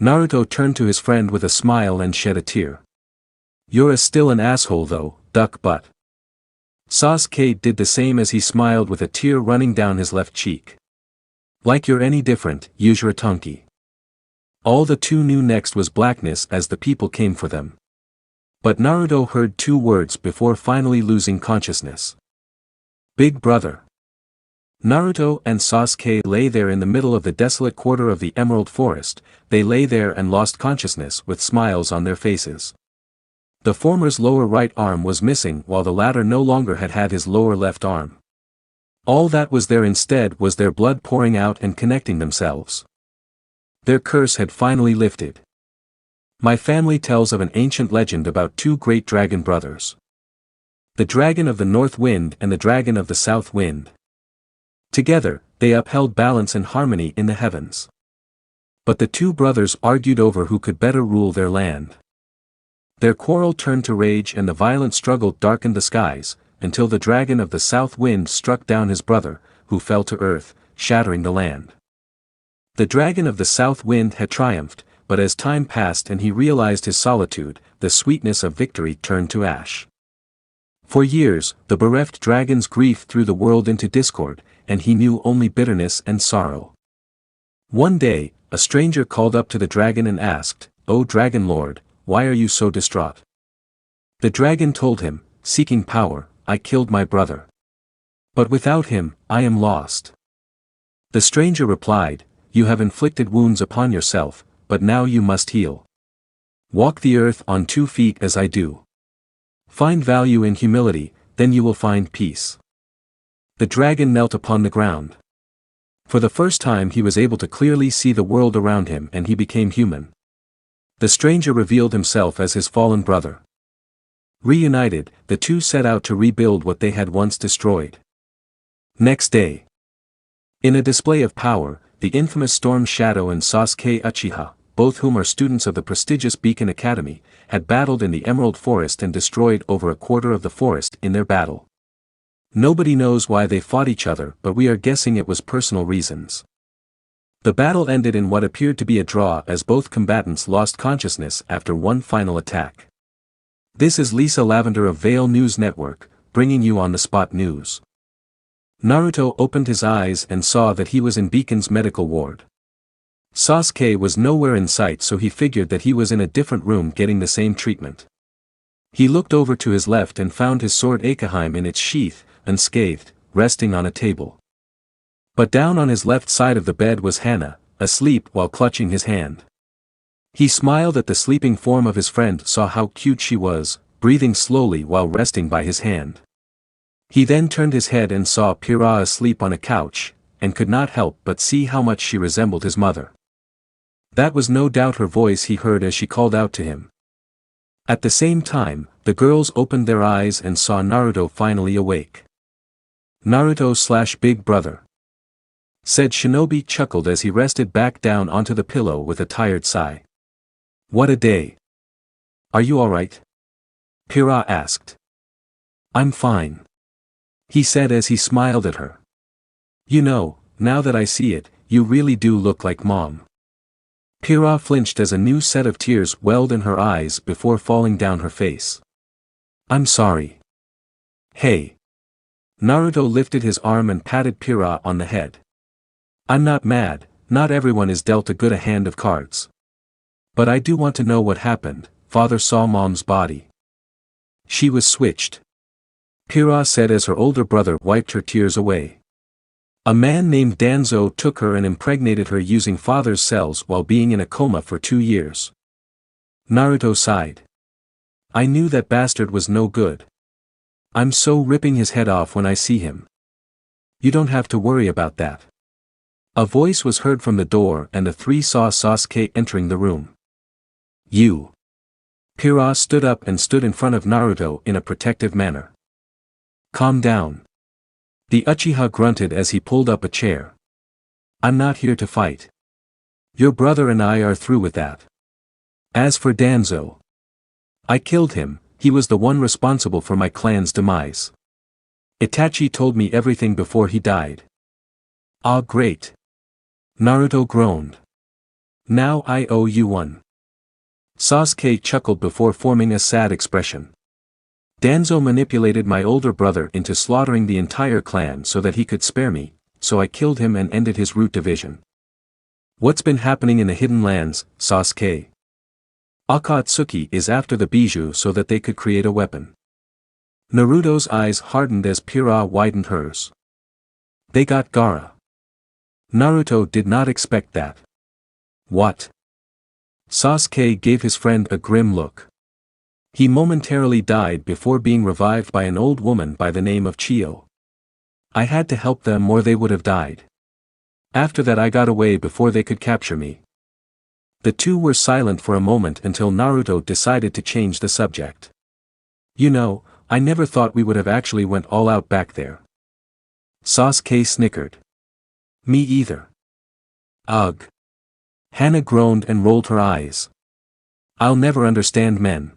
Naruto turned to his friend with a smile and shed a tear. You're still an asshole though, duck butt. Sasuke did the same as he smiled with a tear running down his left cheek. Like you're any different, Uzumaki. All the two knew next was blackness as the people came for them. But Naruto heard two words before finally losing consciousness. Big brother. Naruto and Sasuke lay there in the middle of the desolate quarter of the Emerald Forest. They lay there and lost consciousness with smiles on their faces. The former's lower right arm was missing while the latter no longer had his lower left arm. All that was there instead was their blood pouring out and connecting themselves. Their curse had finally lifted. My family tells of an ancient legend about two great dragon brothers. The dragon of the north wind and the dragon of the south wind. Together, they upheld balance and harmony in the heavens. But the two brothers argued over who could better rule their land. Their quarrel turned to rage and the violent struggle darkened the skies, until the dragon of the south wind struck down his brother, who fell to earth, shattering the land. The dragon of the south wind had triumphed, but as time passed and he realized his solitude, the sweetness of victory turned to ash. For years, the bereft dragon's grief threw the world into discord, and he knew only bitterness and sorrow. One day, a stranger called up to the dragon and asked, "O Dragon Lord, why are you so distraught?" The dragon told him, "Seeking power, I killed my brother. But without him, I am lost." The stranger replied, "You have inflicted wounds upon yourself, but now you must heal. Walk the earth on 2 feet as I do. Find value in humility, then you will find peace." The dragon knelt upon the ground. For the first time he was able to clearly see the world around him and he became human. The stranger revealed himself as his fallen brother. Reunited, the two set out to rebuild what they had once destroyed. Next day. In a display of power, the infamous Storm Shadow and Sasuke Uchiha, both whom are students of the prestigious Beacon Academy, had battled in the Emerald Forest and destroyed over a quarter of the forest in their battle. Nobody knows why they fought each other, but we are guessing it was personal reasons. The battle ended in what appeared to be a draw as both combatants lost consciousness after one final attack. This is Lisa Lavender of Vale News Network, bringing you on-the-spot news. Naruto opened his eyes and saw that he was in Beacon's medical ward. Sasuke was nowhere in sight, so he figured that he was in a different room getting the same treatment. He looked over to his left and found his sword Akaheim in its sheath, unscathed, resting on a table. But down on his left side of the bed was Hana, asleep while clutching his hand. He smiled at the sleeping form of his friend, saw how cute she was, breathing slowly while resting by his hand. He then turned his head and saw Pira asleep on a couch, and could not help but see how much she resembled his mother. That was no doubt her voice he heard as she called out to him. At the same time, the girls opened their eyes and saw Naruto finally awake. "Naruto/Big Brother," said Shinobi, chuckled as he rested back down onto the pillow with a tired sigh. "What a day. Are you alright?" Pira asked. "I'm fine," he said as he smiled at her. "You know, now that I see it, you really do look like Mom." Pira flinched as a new set of tears welled in her eyes before falling down her face. "I'm sorry." "Hey." Naruto lifted his arm and patted Pira on the head. "I'm not mad, not everyone is dealt a good a hand of cards. But I do want to know what happened. Father saw Mom's body. She was switched," Pira said as her older brother wiped her tears away. "A man named Danzo took her and impregnated her using father's cells while being in a coma for 2 years. Naruto sighed. "I knew that bastard was no good. I'm so ripping his head off when I see him." "You don't have to worry about that." A voice was heard from the door and the three saw Sasuke entering the room. "You." Pira stood up and stood in front of Naruto in a protective manner. "Calm down." The Uchiha grunted as he pulled up a chair. "I'm not here to fight. Your brother and I are through with that. As for Danzo, I killed him, he was the one responsible for my clan's demise. Itachi told me everything before he died." "Ah, great." Naruto groaned. "Now I owe you one." Sasuke chuckled before forming a sad expression. "Danzo manipulated my older brother into slaughtering the entire clan so that he could spare me, so I killed him and ended his root division." "What's been happening in the Hidden Lands, Sasuke?" "Akatsuki is after the bijou so that they could create a weapon." Naruto's eyes hardened as Pira widened hers. "They got Gaara." Naruto did not expect that. "What?" Sasuke gave his friend a grim look. He momentarily died before being revived by an old woman by the name of Chio. I had to help them or they would have died. After that I got away before they could capture me. The two were silent for a moment until Naruto decided to change the subject. You know, I never thought we would have actually went all out back there. Sasuke snickered. Me either. Ugh. Hana groaned and rolled her eyes. I'll never understand men.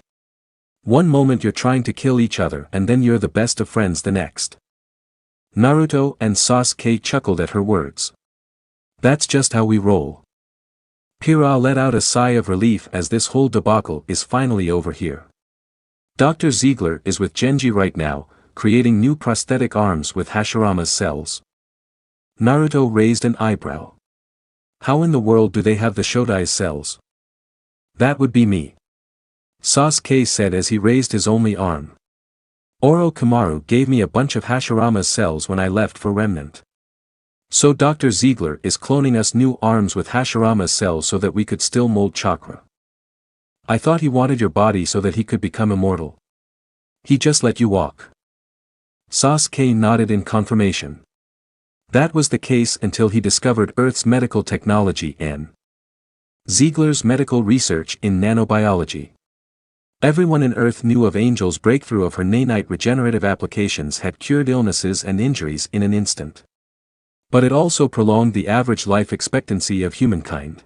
One moment you're trying to kill each other and then you're the best of friends the next. Naruto and Sasuke chuckled at her words. That's just how we roll. Pira let out a sigh of relief as this whole debacle is finally over here. Dr. Ziegler is with Genji right now, creating new prosthetic arms with Hashirama's cells. Naruto raised an eyebrow. How in the world do they have the Shodai's cells? That would be me. Sasuke said as he raised his only arm. Orochimaru gave me a bunch of Hashirama's cells when I left for Remnant. So Dr. Ziegler is cloning us new arms with Hashirama's cells so that we could still mold chakra. I thought he wanted your body so that he could become immortal. He just let you walk. Sasuke nodded in confirmation. That was the case until he discovered Earth's medical technology and Ziegler's medical research in nanobiology. Everyone in Earth knew of Angel's breakthrough of her nanite regenerative applications had cured illnesses and injuries in an instant. But it also prolonged the average life expectancy of humankind.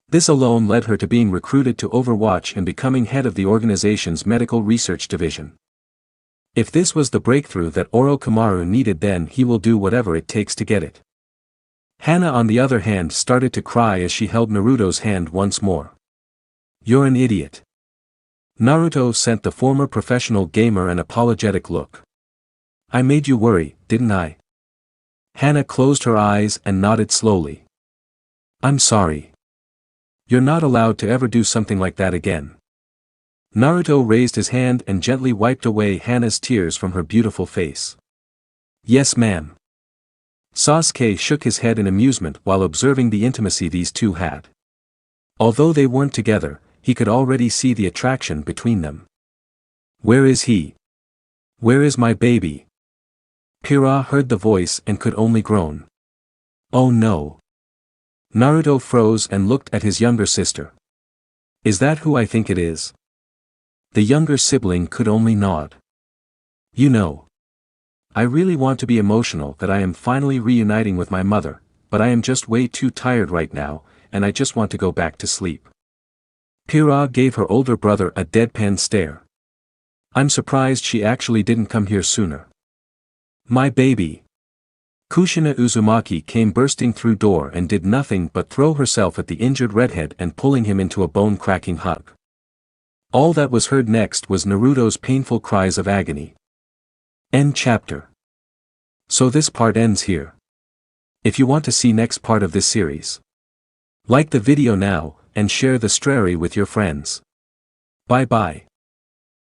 This alone led her to being recruited to Overwatch and becoming head of the organization's medical research division. If this was the breakthrough that Orochimaru needed, then he will do whatever it takes to get it. Hana on the other hand started to cry as she held Naruto's hand once more. You're an idiot. Naruto sent the former professional gamer an apologetic look. I made you worry, didn't I? Hana closed her eyes and nodded slowly. I'm sorry. You're not allowed to ever do something like that again. Naruto raised his hand and gently wiped away Hana's tears from her beautiful face. Yes, ma'am. Sasuke shook his head in amusement while observing the intimacy these two had. Although they weren't together, he could already see the attraction between them. Where is he? Where is my baby? Pira heard the voice and could only groan. Oh no. Naruto froze and looked at his younger sister. Is that who I think it is? The younger sibling could only nod. You know. I really want to be emotional that I am finally reuniting with my mother, but I am just way too tired right now, and I just want to go back to sleep. Pira gave her older brother a deadpan stare. I'm surprised she actually didn't come here sooner. My baby. Kushina Uzumaki came bursting through door and did nothing but throw herself at the injured redhead and pulling him into a bone-cracking hug. All that was heard next was Naruto's painful cries of agony. End chapter. So this part ends here. If you want to see next part of this series, like the video now, and share the story with your friends. Bye bye.